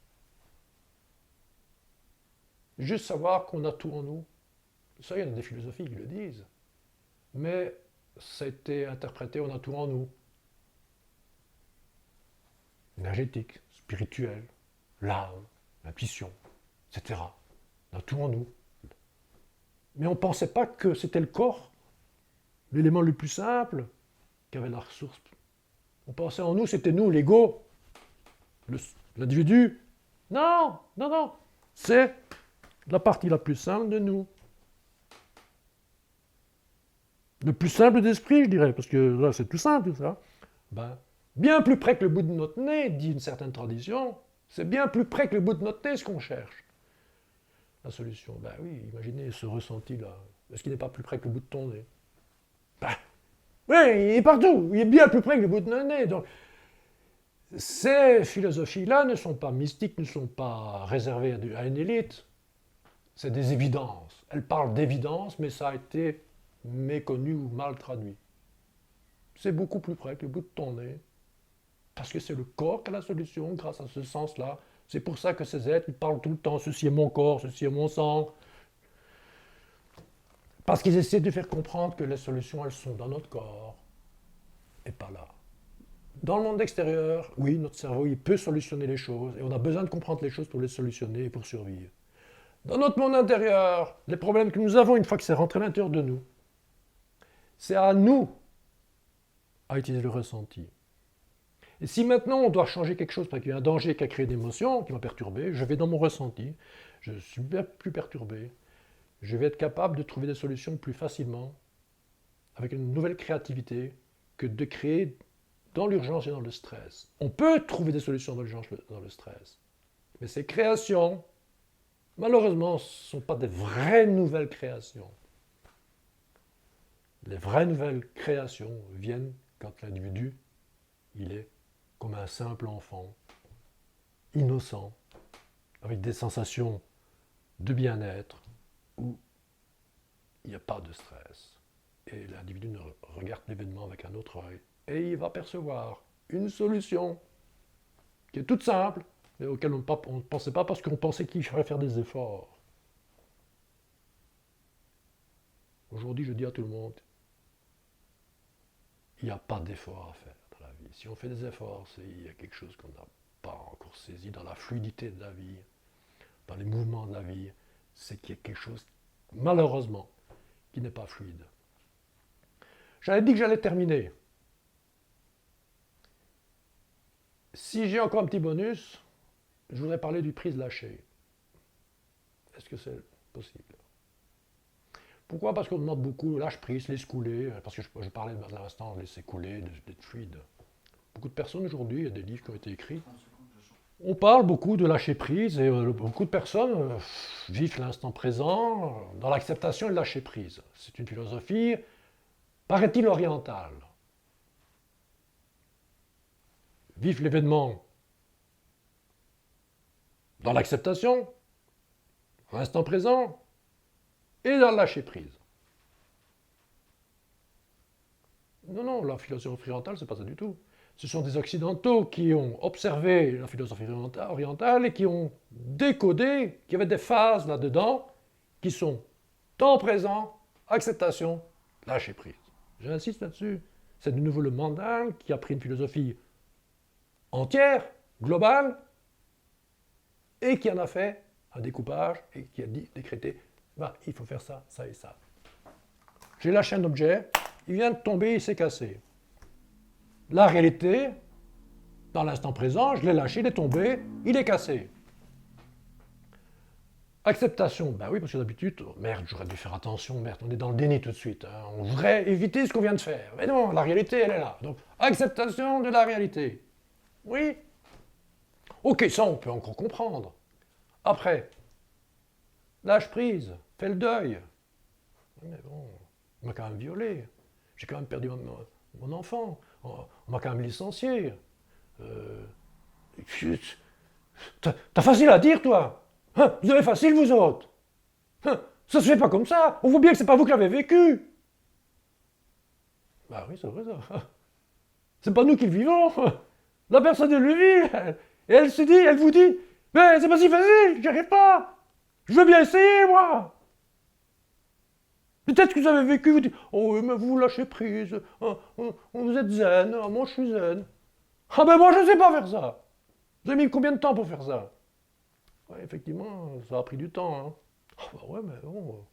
Juste savoir qu'on a tout en nous. Ça, il y en a des philosophies qui le disent. Mais ça a été interprété, on a tout en nous. Énergétique, spirituel, l'âme, l'intuition, etc. On a tout en nous. Mais on ne pensait pas que c'était le corps, l'élément le plus simple, qui avait la ressource. On pensait en nous, c'était nous, l'ego, l'individu. Non, non, non. C'est la partie la plus simple de nous. Le plus simple d'esprit, je dirais, parce que là, c'est tout simple, tout ça. Ben, bien plus près que le bout de notre nez, dit une certaine tradition, c'est bien plus près que le bout de notre nez ce qu'on cherche. La solution, ben oui, imaginez ce ressenti-là. Est-ce qu'il n'est pas plus près que le bout de ton nez? Ben, oui, il est partout, il est bien plus près que le bout de notre nez. Donc, ces philosophies-là ne sont pas mystiques, ne sont pas réservées à une élite. C'est des évidences. Elles parlent d'évidence, mais ça a été méconnu ou mal traduit. C'est beaucoup plus près que le bout de ton nez, parce que c'est le corps qui a la solution grâce à ce sens-là. C'est pour ça que ces êtres, ils parlent tout le temps, ceci est mon corps, ceci est mon sang. Parce qu'ils essaient de faire comprendre que les solutions, elles sont dans notre corps, et pas là. Dans le monde extérieur, oui, notre cerveau, il peut solutionner les choses, et on a besoin de comprendre les choses pour les solutionner et pour survivre. Dans notre monde intérieur, les problèmes que nous avons une fois que c'est rentré à l'intérieur de nous, c'est à nous à utiliser le ressenti. Et si maintenant on doit changer quelque chose parce qu'il y a un danger qui a créé des émotions, qui m'a perturbé, je vais dans mon ressenti, je suis bien plus perturbé, je vais être capable de trouver des solutions plus facilement, avec une nouvelle créativité, que de créer dans l'urgence et dans le stress. On peut trouver des solutions dans l'urgence et dans le stress, mais ces créations, malheureusement, ce ne sont pas des vraies nouvelles créations. Les vraies nouvelles créations viennent quand l'individu, il est comme un simple enfant, innocent, avec des sensations de bien-être, où il n'y a pas de stress. Et l'individu ne regarde l'événement avec un autre œil, et il va percevoir une solution qui est toute simple, mais auquel on ne pensait pas parce qu'on pensait qu'il fallait faire des efforts. Aujourd'hui, je dis à tout le monde, il n'y a pas d'effort à faire dans la vie. Si on fait des efforts, il y a quelque chose qu'on n'a pas encore saisi dans la fluidité de la vie, dans les mouvements de la vie, c'est qu'il y a quelque chose, malheureusement, qui n'est pas fluide. J'avais dit que j'allais terminer. Si j'ai encore un petit bonus, je voudrais parler du prise lâcher. Est-ce que c'est possible? Pourquoi? Parce qu'on demande beaucoup, lâche prise, laisse couler, parce que je parlais à l'instant, laisser couler, d'être fluide. Beaucoup de personnes aujourd'hui, il y a des livres qui ont été écrits, on parle beaucoup de lâcher prise, et beaucoup de personnes vivent l'instant présent, dans l'acceptation et le lâcher prise. C'est une philosophie, paraît-il, orientale. Vivre l'événement dans l'acceptation, dans l'instant présent, et dans le lâcher-prise. Non, non, la philosophie orientale, c'est pas ça du tout. Ce sont des Occidentaux qui ont observé la philosophie orientale et qui ont décodé qu'il y avait des phases là-dedans qui sont temps présent, acceptation, lâcher-prise. J'insiste là-dessus. C'est de nouveau le mandingue qui a pris une philosophie entière, globale, et qui en a fait un découpage et qui a décrété bah, il faut faire ça, ça et ça. J'ai lâché un objet, il vient de tomber, il s'est cassé. La réalité, dans l'instant présent, je l'ai lâché, il est tombé, il est cassé. Acceptation, ben oui, parce que d'habitude, oh, merde, j'aurais dû faire attention, merde, on est dans le déni tout de suite. Hein. On voudrait éviter ce qu'on vient de faire. Mais non, la réalité, elle est là. Donc, acceptation de la réalité. Oui. Ok, ça, on peut encore comprendre. Après, lâche prise, fais le deuil. Mais bon, on m'a quand même violé. J'ai quand même perdu mon enfant. On m'a quand même licencié. Euh, T'as facile à dire, toi. Hein, vous avez facile, vous autres. Hein, ça se fait pas comme ça. On voit bien que c'est pas vous qui l'avez vécu. Bah oui, c'est vrai ça. C'est pas nous qui le vivons. La personne, elle le vit. Et elle se dit, elle vous dit, mais c'est pas si facile, j'y arrive pas. Je veux bien essayer, moi. Peut-être que vous avez vécu, vous dites, oh oui, mais vous lâchez prise. Vous êtes zen. Ah, moi, je suis zen. Ah ben moi, je sais pas faire ça. Vous avez mis combien de temps pour faire ça? Ouais, effectivement, ça a pris du temps. Hein. Ah bah ouais, mais bon.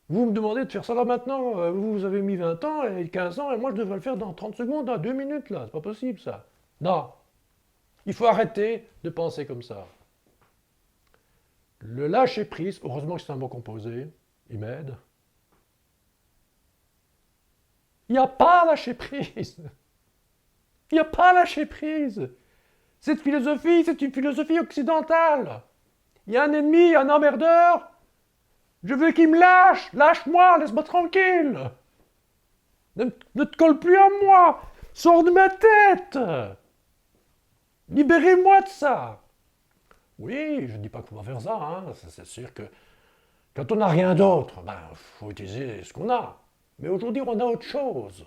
Vous me demandez de faire ça là maintenant. Vous avez mis 20 ans et 15 ans, et moi je devrais le faire dans 30 secondes, dans 2 minutes là. C'est pas possible ça. Non. Il faut arrêter de penser comme ça. Le lâcher prise, heureusement que c'est un mot composé, il m'aide. Il n'y a pas lâcher prise. Il n'y a pas lâcher prise. Cette philosophie, c'est une philosophie occidentale. Il y a un ennemi, un emmerdeur. Je veux qu'il me lâche. Lâche-moi, laisse-moi tranquille. Ne te colle plus à moi. Sors de ma tête. Libérez-moi de ça. Oui, je ne dis pas qu'on va faire ça. Hein. C'est sûr que quand on n'a rien d'autre, ben, faut utiliser ce qu'on a. Mais aujourd'hui, on a autre chose.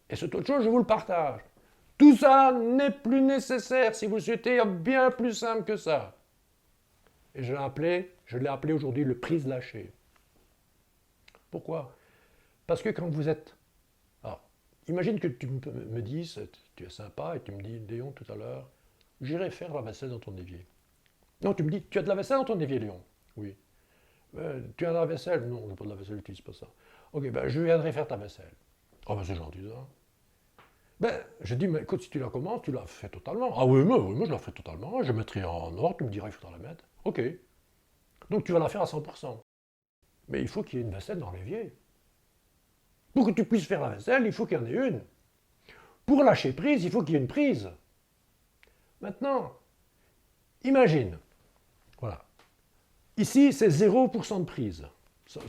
Et cette autre chose, je vous le partage. Tout ça n'est plus nécessaire si vous le souhaitez, bien plus simple que ça. Et je l'ai appelé aujourd'hui le prise lâcher. Pourquoi? Parce que quand vous êtes... Alors, imagine que tu me dises, tu es sympa, et tu me dis, Léon, tout à l'heure, j'irai faire la vaisselle dans ton évier. Non, tu me dis, tu as de la vaisselle dans ton évier, Léon? Oui. Tu as de la vaisselle? Non, je n'ai pas de la vaisselle, j'utilise pas ça. Ok, ben je viendrai faire ta vaisselle. Oh ben c'est gentil ça. Ben, je dis, mais écoute, si tu la commences, tu la fais totalement. Ah oui, moi je la fais totalement, je mettrai en ordre, tu me diras, il faudra la mettre. Ok. Donc tu vas la faire à 100%. Mais il faut qu'il y ait une vaisselle dans l'évier. Pour que tu puisses faire la vaisselle, il faut qu'il y en ait une. Pour lâcher prise, il faut qu'il y ait une prise. Maintenant, imagine, voilà. Ici, c'est 0% de prise.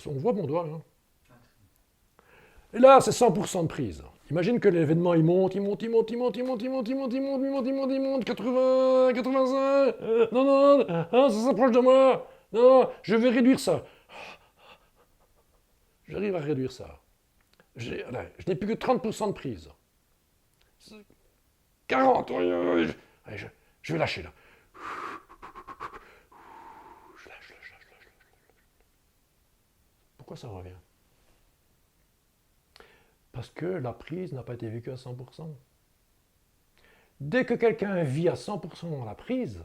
On voit mon doigt, hein. Et là, c'est 100% de prise. Imagine que l'événement, il monte, 80, 85, non, ça s'approche de moi, non, je vais réduire ça. J'arrive à réduire ça. Je n'ai plus que 30% de prise. 40, allez, je vais lâcher là. Je lâche. Pourquoi ça revient? Parce que la prise n'a pas été vécue à 100%. Dès que quelqu'un vit à 100% dans la prise,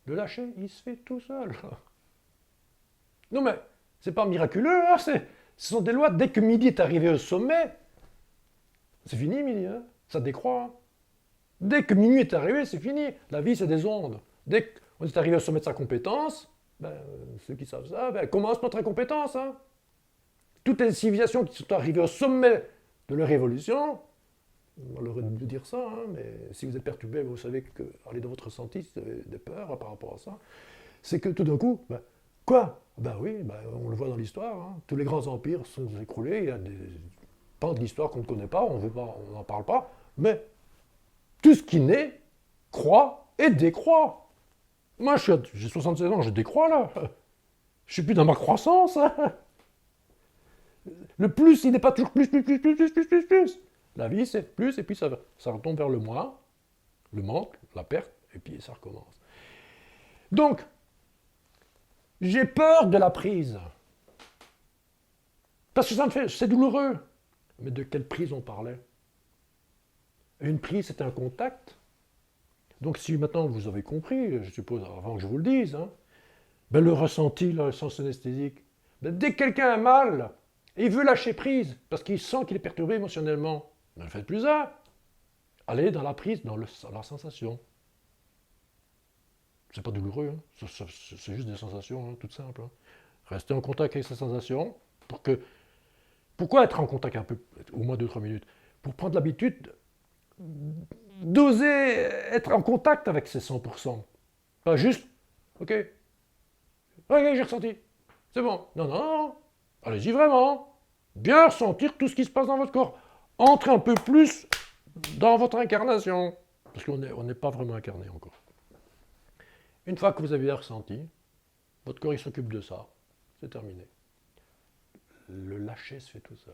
le lâcher, il se fait tout seul. Non mais, c'est pas miraculeux, hein, ce sont des lois. Dès que midi est arrivé au sommet, c'est fini midi, hein, ça décroît. Hein. Dès que minuit est arrivé, c'est fini. La vie, c'est des ondes. Dès qu'on est arrivé au sommet de sa compétence, ben, ceux qui savent ça, ben, commence notre incompétence. Hein. Toutes les civilisations qui sont arrivées au sommet de leur évolution, malheureux de dire ça, hein, mais si vous êtes perturbé, vous savez que, allez dans votre ressenti, si vous avez des peurs par rapport à ça, c'est que tout d'un coup, ben, quoi? Ben oui, ben, on le voit dans l'histoire, hein, tous les grands empires sont écroulés, il y a des pans de l'histoire qu'on ne connaît pas, on n'en parle pas, mais tout ce qui naît, croît et décroît. Moi, j'ai 76 ans, je décroît là. Je suis plus dans ma croissance. Hein. Le plus, il n'est pas toujours plus. La vie, c'est plus, et puis ça retombe vers le moins, le manque, la perte, et puis ça recommence. Donc, j'ai peur de la prise. Parce que ça me fait, c'est douloureux. Mais de quelle prise on parlait? Une prise, c'est un contact. Donc si maintenant vous avez compris, je suppose, avant que je vous le dise, hein, ben le ressenti, le sens anesthésique, ben dès que quelqu'un a mal, et il veut lâcher prise, parce qu'il sent qu'il est perturbé émotionnellement, ne faites plus ça. Allez dans la prise, dans la sensation. C'est pas douloureux, hein. C'est juste des sensations, hein, toutes simples. Hein. Restez en contact avec ces sensations pour que. Pourquoi être en contact un peu, au moins 2-3 minutes? Pour prendre l'habitude d'oser être en contact avec ces 100%. Pas juste, ok, j'ai ressenti, c'est bon. Non, non, non, allez-y vraiment. Bien ressentir tout ce qui se passe dans votre corps. Entrez un peu plus dans votre incarnation. Parce qu'on n'est pas vraiment incarné encore. Une fois que vous avez bien ressenti, votre corps il s'occupe de ça. C'est terminé. Le lâcher se fait tout seul.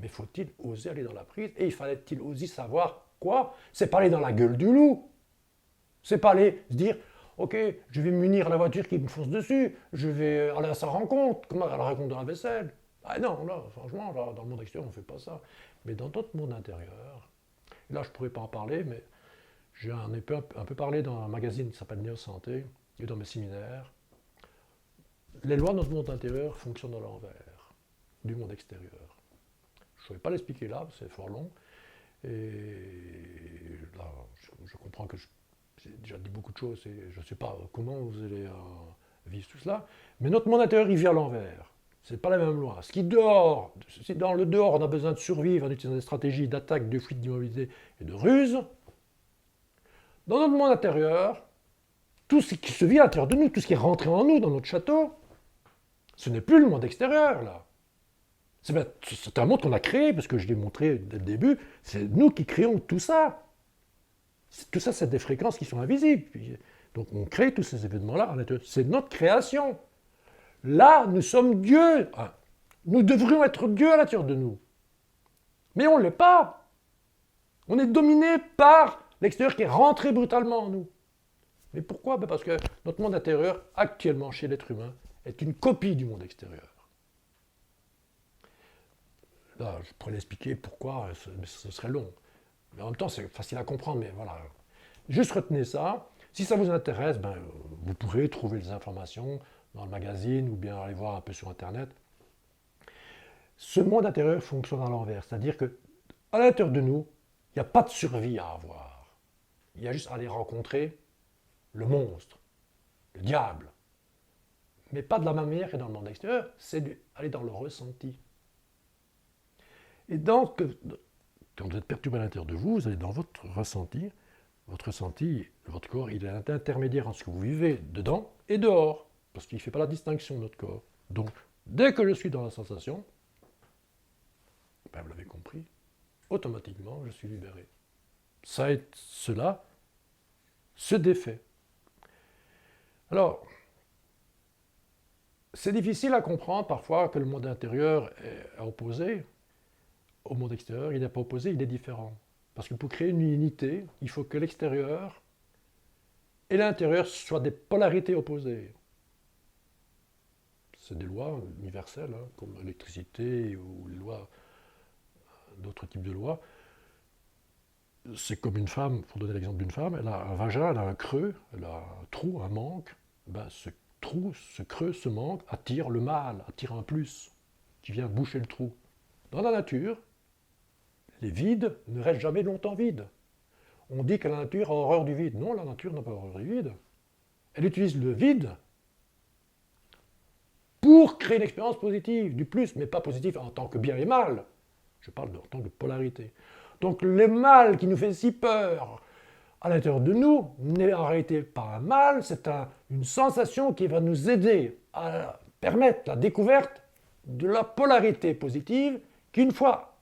Mais faut-il oser aller dans la prise? Et il fallait-il aussi savoir quoi? C'est pas aller dans la gueule du loup. C'est pas aller se dire, ok, je vais munir la voiture qui me fonce dessus, je vais aller à sa rencontre, comme à la rencontre de la vaisselle. Ah non, là, franchement, là, dans le monde extérieur, on ne fait pas ça. Mais dans notre monde intérieur, là, je ne pourrais pas en parler, mais j'en ai un peu parlé dans un magazine qui s'appelle Néo Santé, et dans mes séminaires. Les lois de notre monde intérieur fonctionnent à l'envers du monde extérieur. Je ne saurais pas l'expliquer là, c'est fort long. Et là, je comprends que j'ai déjà dit beaucoup de choses et je ne sais pas comment vous allez vivre tout cela. Mais notre monde intérieur, il vit à l'envers. Ce n'est pas la même loi. Ce qui dehors, si dans le dehors, on a besoin de survivre en utilisant des stratégies d'attaque, de fuite, d'immobilité et de ruse, dans notre monde intérieur, tout ce qui se vit à l'intérieur de nous, tout ce qui est rentré en nous, dans notre château, ce n'est plus le monde extérieur, là. C'est un monde qu'on a créé, parce que je l'ai montré dès le début, c'est nous qui créons tout ça. Tout ça, c'est des fréquences qui sont invisibles. Donc on crée tous ces événements-là, c'est notre création. Là, nous sommes Dieu. Nous devrions être Dieu à l'intérieur de nous. Mais on ne l'est pas. On est dominé par l'extérieur qui est rentré brutalement en nous. Mais pourquoi? Parce que notre monde intérieur, actuellement chez l'être humain, est une copie du monde extérieur. Là, je pourrais l'expliquer pourquoi, mais ce serait long. Mais en même temps, c'est facile à comprendre, mais voilà. Juste retenez ça. Si ça vous intéresse, vous pourrez trouver les informations dans le magazine ou bien aller voir un peu sur Internet. Ce monde intérieur fonctionne à l'envers. C'est-à-dire qu'à l'intérieur de nous, il n'y a pas de survie à avoir. Il y a juste à aller rencontrer le monstre, le diable. Mais pas de la même manière que dans le monde extérieur, c'est aller dans le ressenti. Et donc, quand vous êtes perturbé à l'intérieur de vous, vous allez dans votre ressenti. Votre ressenti, votre corps, il est intermédiaire entre ce que vous vivez dedans et dehors. Parce qu'il ne fait pas la distinction de notre corps. Donc, dès que je suis dans la sensation, vous l'avez compris, automatiquement, je suis libéré. Cela se défait. Alors, c'est difficile à comprendre parfois que le monde intérieur est opposé au monde extérieur. Il n'est pas opposé, il est différent. Parce que pour créer une unité, il faut que l'extérieur et l'intérieur soient des polarités opposées. C'est des lois universelles, comme l'électricité ou les lois, d'autres types de lois. C'est comme une femme, pour donner l'exemple d'une femme, elle a un vagin, elle a un creux, elle a un trou, un manque. Ce trou, ce creux, ce manque attire le mâle, attire un plus, qui vient boucher le trou. Dans la nature, les vides ne restent jamais longtemps vides. On dit que la nature a horreur du vide. Non, la nature n'a pas horreur du vide. Elle utilise le vide pour créer une expérience positive, du plus, mais pas positive en tant que bien et mal. Je parle en tant que polarité. Donc le mal qui nous fait si peur à l'intérieur de nous n'est en réalité pas un mal, c'est une sensation qui va nous aider à permettre la découverte de la polarité positive qui, une fois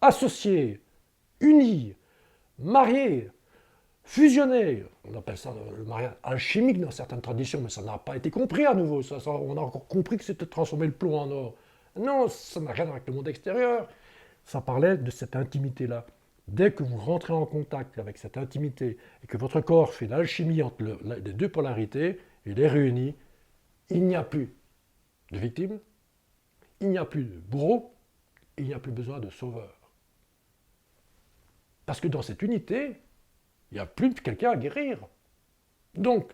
associée, unie, mariée, fusionnée, on appelle ça le mariage alchimique dans certaines traditions, mais ça n'a pas été compris à nouveau, on a encore compris que c'était transformer le plomb en or. Non, ça n'a rien à voir avec le monde extérieur, ça parlait de cette intimité-là. Dès que vous rentrez en contact avec cette intimité et que votre corps fait l'alchimie entre les deux polarités et les réunit, il n'y a plus de victime, il n'y a plus de bourreau, il n'y a plus besoin de sauveur. Parce que dans cette unité, il n'y a plus de quelqu'un à guérir. Donc,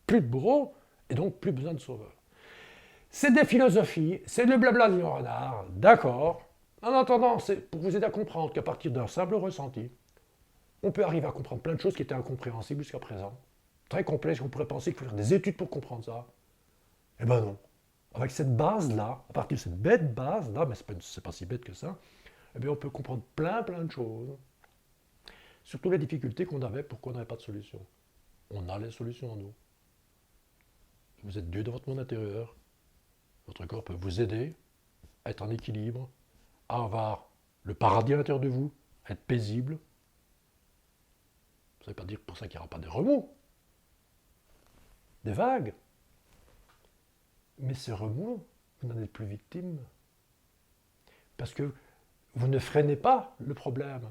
plus de bourreau et donc plus besoin de sauveur. C'est des philosophies, c'est le blabla de Léon Renard, d'accord. En attendant, c'est pour vous aider à comprendre qu'à partir d'un simple ressenti, on peut arriver à comprendre plein de choses qui étaient incompréhensibles jusqu'à présent. très complexe, on pourrait penser qu'il faut faire des études pour comprendre ça. Eh ben non. Avec cette base-là, à partir de cette bête base-là, mais c'est pas si bête que ça, eh bien on peut comprendre plein de choses. Surtout les difficultés qu'on avait pour qu'on n'avait pas de solution. On a les solutions en nous. Vous êtes Dieu dans votre monde intérieur. Votre corps peut vous aider à être en équilibre, à avoir le paradis à l'intérieur de vous, à être paisible. Ça ne veut pas dire pour ça qu'il n'y aura pas de remous, des vagues. Mais ces remous, vous n'en êtes plus victime. Parce que vous ne freinez pas le problème.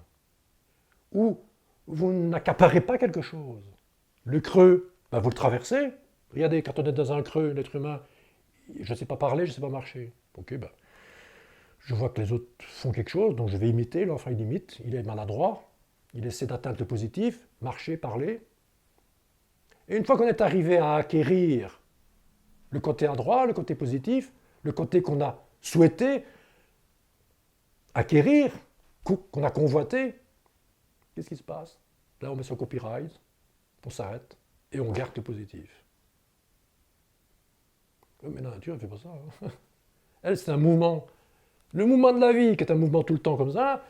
Ou vous n'accaparez pas quelque chose. Le creux, ben vous le traversez. Regardez, quand on est dans un creux, l'être humain, je ne sais pas parler, je ne sais pas marcher. Ok, ben, je vois que les autres font quelque chose, donc je vais imiter. L'enfant, il imite, il est maladroit, il essaie d'atteindre le positif, marcher, parler. Et une fois qu'on est arrivé à acquérir le côté adroit, le côté positif, le côté qu'on a souhaité acquérir, qu'on a convoité, qu'est-ce qui se passe? Là, on met son copyright, on s'arrête et on garde le positif. Mais la nature, elle ne fait pas ça. Hein. Elle, c'est un mouvement. Le mouvement de la vie, qui est un mouvement tout le temps comme ça,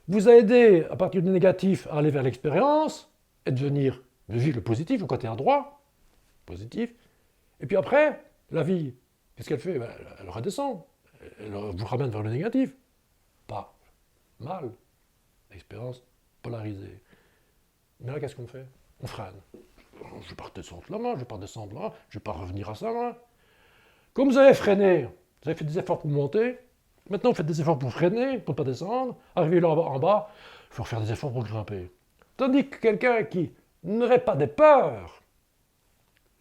vous a aidé, à partir du négatif, à aller vers l'expérience et de vivre le positif, le côté adroit, positif. Et puis après, la vie, qu'est-ce qu'elle fait? Elle redescend. Elle vous ramène vers le négatif. Pas mal. L'expérience polarisée. Mais là, qu'est-ce qu'on fait? On freine. Je ne vais pas redescendre là, je ne vais pas descendre là, je ne vais pas revenir à ça. Là. Comme vous avez freiné, vous avez fait des efforts pour monter, maintenant vous faites des efforts pour freiner, pour ne pas descendre, arriver là en bas, il faut faire des efforts pour grimper. Tandis que quelqu'un qui n'aurait pas des peurs,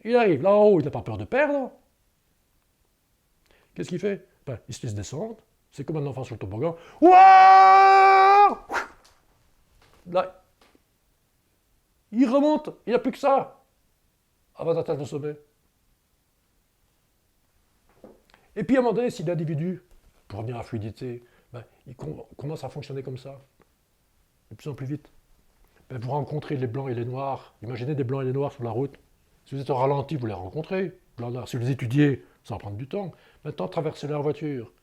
il arrive là en haut, il n'a pas peur de perdre. Qu'est-ce qu'il fait? Il se laisse descendre, c'est comme un enfant sur le toboggan. Ouah! Là, il remonte, il n'y a plus que ça avant d'atteindre le sommet. Et puis à un moment donné, si l'individu, pour revenir à la fluidité, il commence à fonctionner comme ça, de plus en plus vite. Vous rencontrez les blancs et les noirs, imaginez des blancs et des noirs sur la route. Si vous êtes au ralenti, vous les rencontrez. Blancs, noirs. Si vous les étudiez, ça va prendre du temps. Maintenant, traversez-les en voiture.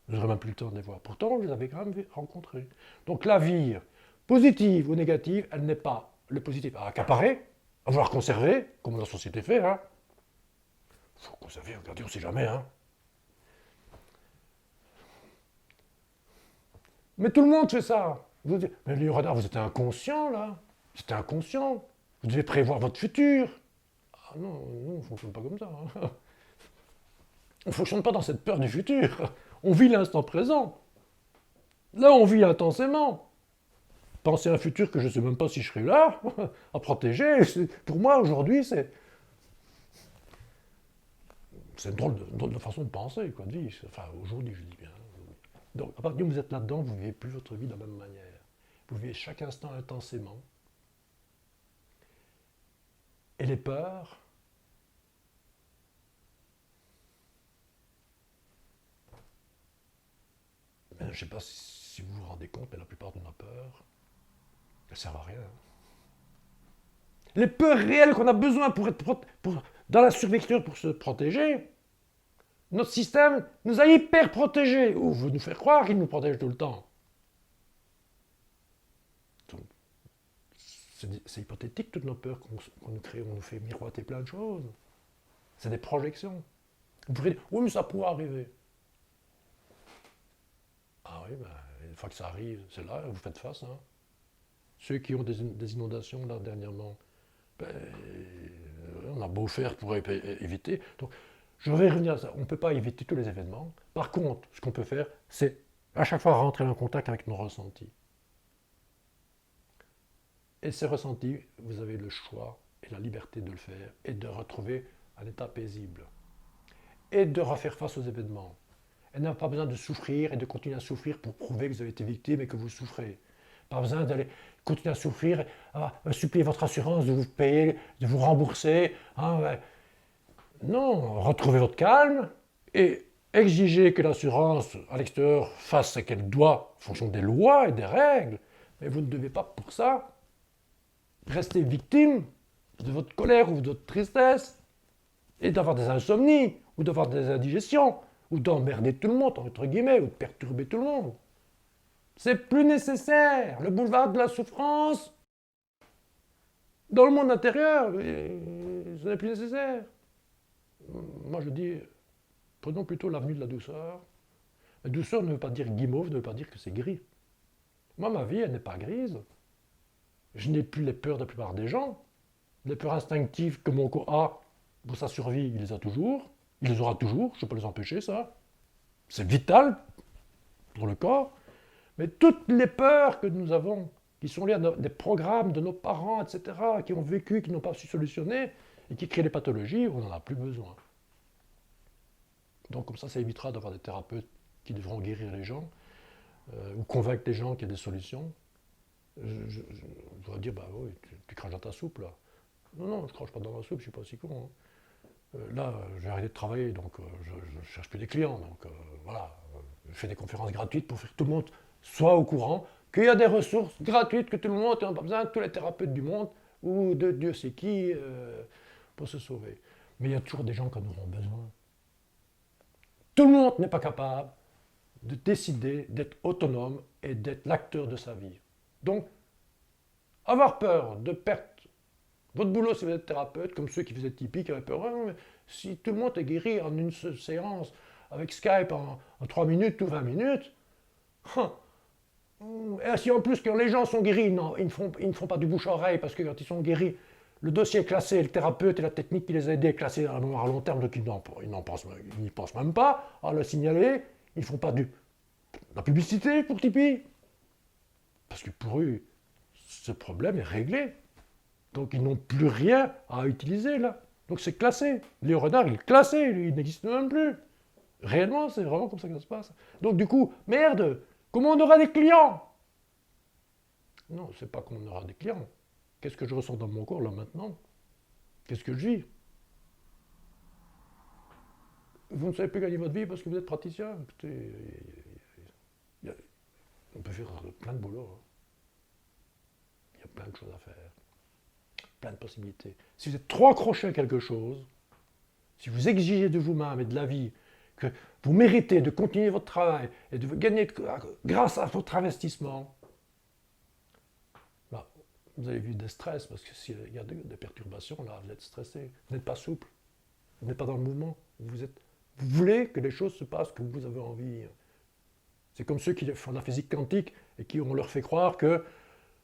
Vous n'aurez même plus le temps de les voir. Pourtant, vous les avez quand même rencontrés. Donc la vie, positive ou négative, elle n'est pas le positif à accaparer, à vouloir conserver, comme la société fait. Il faut conserver, regardez, on ne sait jamais. Mais tout le monde fait ça. Vous dites, mais Léonard, vous êtes inconscient, là. Vous êtes inconscient. Vous devez prévoir votre futur. Ah non, on ne fonctionne pas comme ça. On ne fonctionne pas dans cette peur du futur. On vit l'instant présent. Là, on vit intensément. Penser à un futur que je ne sais même pas si je serai là, à protéger, pour moi, aujourd'hui, c'est une drôle de façon de penser, quoi, de vie. Enfin, aujourd'hui, je dis bien. Donc, à partir du moment où vous êtes là-dedans, vous ne vivez plus votre vie de la même manière. Vous vivez chaque instant intensément. Et les peurs, je ne sais pas si vous vous rendez compte, mais la plupart de nos peurs, elles ne servent à rien. Les peurs réelles qu'on a besoin dans la survie pour se protéger, notre système nous a hyper protégés, ou veut nous faire croire qu'il nous protège tout le temps. C'est hypothétique toutes nos peurs qu'on nous crée, on nous fait miroiter plein de choses. C'est des projections. Vous pourrez dire, oui mais ça pourrait arriver. Ah oui, une fois que ça arrive, c'est là, vous faites face. Ceux qui ont des inondations là dernièrement, on a beau faire pour éviter. Donc, je vais revenir à ça. On ne peut pas éviter tous les événements. Par contre, ce qu'on peut faire, c'est à chaque fois rentrer en contact avec nos ressentis. Et ces ressentis, vous avez le choix et la liberté de le faire et de retrouver un état paisible. Et de refaire face aux événements. Elle n'a pas besoin de souffrir et de continuer à souffrir pour prouver que vous avez été victime et que vous souffrez. Pas besoin d'aller continuer à souffrir, à supplier votre assurance de vous payer, de vous rembourser. Non, retrouvez votre calme et exigez que l'assurance à l'extérieur fasse ce qu'elle doit en fonction des lois et des règles. Mais vous ne devez pas pour ça rester victime de votre colère ou de votre tristesse, et d'avoir des insomnies, ou d'avoir des indigestions, ou d'emmerder tout le monde, entre guillemets, ou de perturber tout le monde. C'est plus nécessaire. Le boulevard de la souffrance, dans le monde intérieur, ce n'est plus nécessaire. Moi je dis, prenons plutôt l'avenue de la douceur. La douceur ne veut pas dire guimauve, ne veut pas dire que c'est gris. Moi, ma vie, elle n'est pas grise. Je n'ai plus les peurs de la plupart des gens. Les peurs instinctives que mon corps a pour sa survie, il les a toujours. Il les aura toujours, je ne peux pas les empêcher, ça. C'est vital pour le corps. Mais toutes les peurs que nous avons, qui sont liées à des programmes de nos parents, etc., qui ont vécu, qui n'ont pas su solutionner, et qui créent des pathologies, on n'en a plus besoin. Donc comme ça évitera d'avoir des thérapeutes qui devront guérir les gens, ou convaincre les gens qu'il y a des solutions. Je dois dire, bah oui, tu craches dans ta soupe, là. Non, non, je ne crache pas dans ma soupe, je ne suis pas si con. Hein. Là, j'ai arrêté de travailler, donc je ne cherche plus des clients. Donc voilà, je fais des conférences gratuites pour faire que tout le monde soit au courant qu'il y a des ressources gratuites, que tout le monde n'a pas besoin de tous les thérapeutes du monde, ou de Dieu sait qui, pour se sauver. Mais il y a toujours des gens qui en auront besoin. Tout le monde n'est pas capable de décider d'être autonome et d'être l'acteur de sa vie. Donc, avoir peur de perdre votre boulot si vous êtes thérapeute, comme ceux qui faisaient Tipeee, qui avaient peur, si tout le monde est guéri en une seule séance, avec Skype en 3 minutes ou 20 minutes, et si en plus quand les gens sont guéris, non, ils ne font pas du bouche-à-oreille, parce que quand ils sont guéris, le dossier est classé, le thérapeute et la technique qui les a aidés est classé à la mémoire à long terme, donc ils n'y pensent même pas à le signaler, ils ne font pas de la publicité pour Tipeee. Parce que pour eux, ce problème est réglé. Donc ils n'ont plus rien à utiliser là. Donc c'est classé. Léo Renard, il est classé, lui, il n'existe même plus. Réellement, c'est vraiment comme ça que ça se passe. Donc du coup, merde, comment on aura des clients? Non, c'est pas comment on aura des clients. Qu'est-ce que je ressens dans mon corps là maintenant? Qu'est-ce que je vis? Vous ne savez plus gagner votre vie parce que vous êtes praticien. Écoutez, on peut faire plein de boulot. Hein. Il y a plein de choses à faire. Plein de possibilités. Si vous êtes trop accroché à quelque chose, si vous exigez de vous-même et de la vie que vous méritez de continuer votre travail et de gagner grâce à votre investissement, là, vous avez vu des stress, parce que s'il y a des perturbations, là, vous êtes stressé, vous n'êtes pas souple, vous n'êtes pas dans le mouvement, vous voulez que les choses se passent comme vous avez envie. C'est comme ceux qui font de la physique quantique et qui on leur fait croire que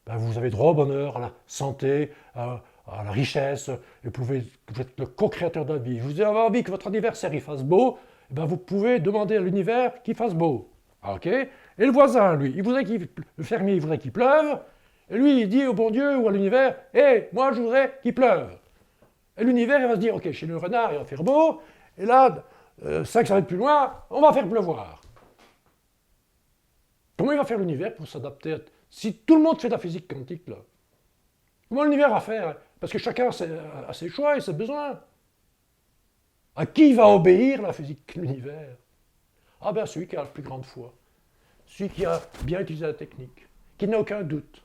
ben, vous avez droit au bonheur, à la santé, à la richesse, et vous êtes le co-créateur de la vie. Vous avez envie que votre anniversaire il fasse beau, et ben vous pouvez demander à l'univers qu'il fasse beau. Ok? Et le voisin, lui, le fermier, il voudrait qu'il pleuve, et lui, il dit au bon Dieu ou à l'univers, hé, moi je voudrais qu'il pleuve. Et l'univers, il va se dire, ok, chez le renard, il va faire beau, et là, 5 mètres plus loin, on va faire pleuvoir. Comment il va faire l'univers pour s'adapter à... Si tout le monde fait de la physique quantique, là, comment l'univers va faire? Parce que chacun a ses choix et ses besoins. À qui va obéir la physique, l'univers? Ah ben celui qui a la plus grande foi. Celui qui a bien utilisé la technique. Qui n'a aucun doute.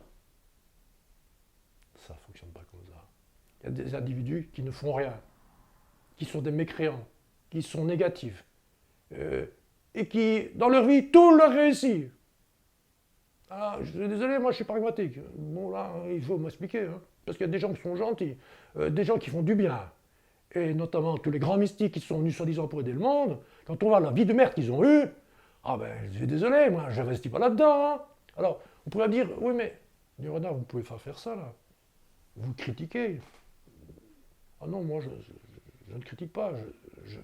Ça ne fonctionne pas comme ça. Il y a des individus qui ne font rien. Qui sont des mécréants. Qui sont négatifs. Et qui, dans leur vie, tout leur réussit. Ah, je suis désolé, moi je suis pragmatique. Bon là, il faut m'expliquer. Hein, parce qu'il y a des gens qui sont gentils, des gens qui font du bien. Et notamment tous les grands mystiques qui sont venus soi-disant pour aider le monde. Quand on voit la vie de merde qu'ils ont eue, ah ben je suis désolé, moi je n'investis pas là-dedans. Hein. Alors, on pourrait dire, oui mais, Léonard, vous ne pouvez pas faire ça là. Vous critiquez. Ah non, moi je ne critique pas, je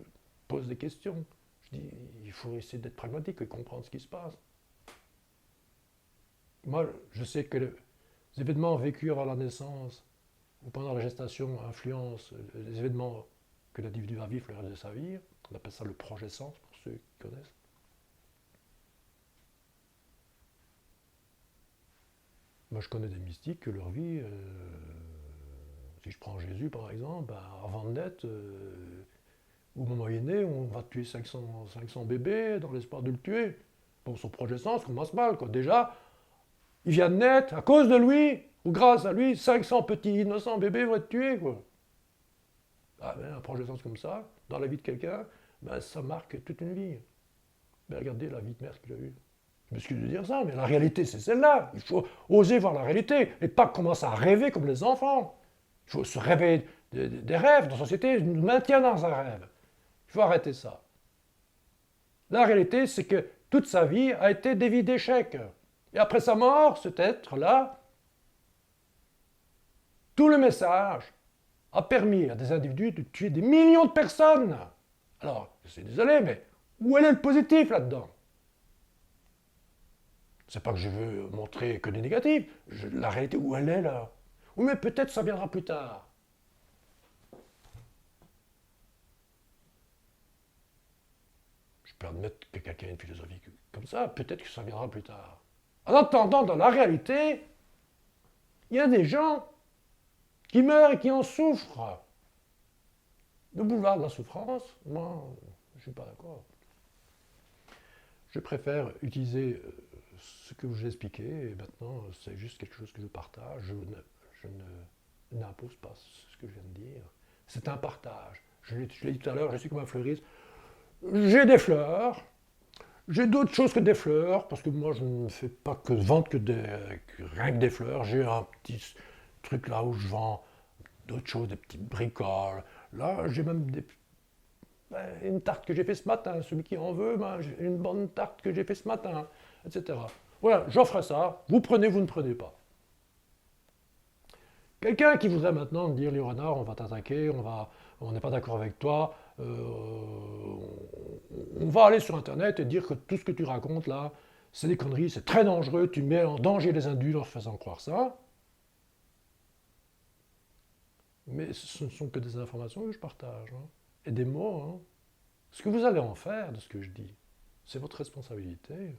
pose des questions. Je dis, il faut essayer d'être pragmatique et comprendre ce qui se passe. Moi, je sais que les événements vécus avant la naissance ou pendant la gestation influencent les événements que l'individu va vivre le reste de sa vie. On appelle ça le projet sens, pour ceux qui connaissent. Moi, je connais des mystiques que leur vie, si je prends Jésus par exemple, ben, avant de naître, au moment où il est né, on va tuer 500 bébés dans l'espoir de le tuer. Bon, son projet sens commence mal, quoi. Déjà, il vient de naître, à cause de lui, Ou grâce à lui, 500 petits innocents bébés vont être tués, quoi. Ah ben, un projet de sens comme ça, dans la vie de quelqu'un, ben, ça marque toute une vie. Ben, regardez la vie de merde qu'il a eue. Je m'excuse de dire ça, mais la réalité, c'est celle-là. Il faut oser voir la réalité et pas commencer à rêver comme les enfants. Il faut se rêver des rêves. Dans la société, nous maintient dans un rêve. Il faut arrêter ça. La réalité, c'est que toute sa vie a été des vies d'échecs. Et après sa mort, cet être-là, tout le message a permis à des individus de tuer des millions de personnes. Alors, je suis désolé, mais où est le positif là-dedans? C'est pas que je veux montrer que des négatifs. La réalité, où elle est là? Oui, mais peut-être ça viendra plus tard. Je peux admettre que quelqu'un ait une philosophie comme ça, peut-être que ça viendra plus tard. En attendant, dans la réalité, il y a des gens qui meurent et qui en souffrent. Le boulevard de la souffrance, moi, je ne suis pas d'accord. Je préfère utiliser ce que vous expliqué, et maintenant, c'est juste quelque chose que je partage. Je n'impose pas ce que je viens de dire. C'est un partage. Je l'ai dit tout à l'heure, je suis comme un fleuriste. J'ai des fleurs, j'ai d'autres choses que des fleurs, parce que moi, je ne fais pas que vendre rien que des fleurs. J'ai un petit truc là où je vends d'autres choses, des petites bricoles. Là, j'ai même une tarte que j'ai fait ce matin. Celui qui en veut, j'ai une bonne tarte que j'ai fait ce matin, etc. Voilà, j'offre ça. Vous prenez, vous ne prenez pas. Quelqu'un qui voudrait maintenant me dire, Léonard, on va t'attaquer, on n'est pas d'accord avec toi, on va aller sur Internet et dire que tout ce que tu racontes là, c'est des conneries, c'est très dangereux, tu mets en danger les indus en faisant croire ça. Mais ce ne sont que des informations que je partage, hein, et des mots. Hein. Ce que vous allez en faire de ce que je dis, c'est votre responsabilité.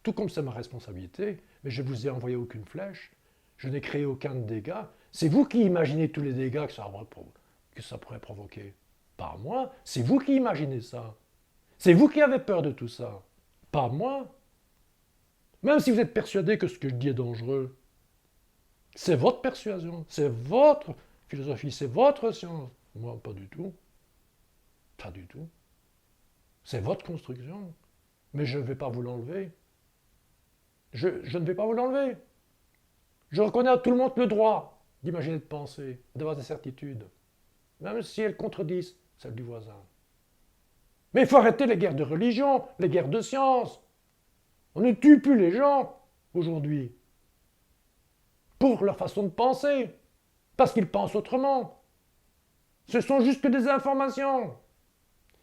Tout comme c'est ma responsabilité, mais je ne vous ai envoyé aucune flèche, je n'ai créé aucun dégât. C'est vous qui imaginez tous les dégâts que ça pourrait provoquer. Pas moi, c'est vous qui imaginez ça. C'est vous qui avez peur de tout ça. Pas moi. Même si vous êtes persuadé que ce que je dis est dangereux, c'est votre persuasion, c'est votre philosophie, c'est votre science. Moi, pas du tout. Pas du tout. C'est votre construction. Mais je ne vais pas vous l'enlever. Je ne vais pas vous l'enlever. Je reconnais à tout le monde le droit d'imaginer, de penser, d'avoir des certitudes, même si elles contredisent celles du voisin. Mais il faut arrêter les guerres de religion, les guerres de science. On ne tue plus les gens aujourd'hui pour leur façon de penser, parce qu'ils pensent autrement. Ce sont juste que des informations.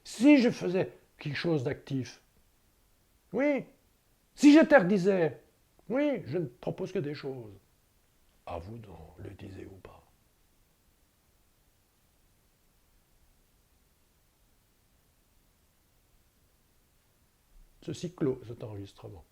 Si je faisais quelque chose d'actif, oui. Si j'interdisais, oui, je ne propose que des choses. À vous d'en l'utiliser ou pas. Ceci clôt cet enregistrement.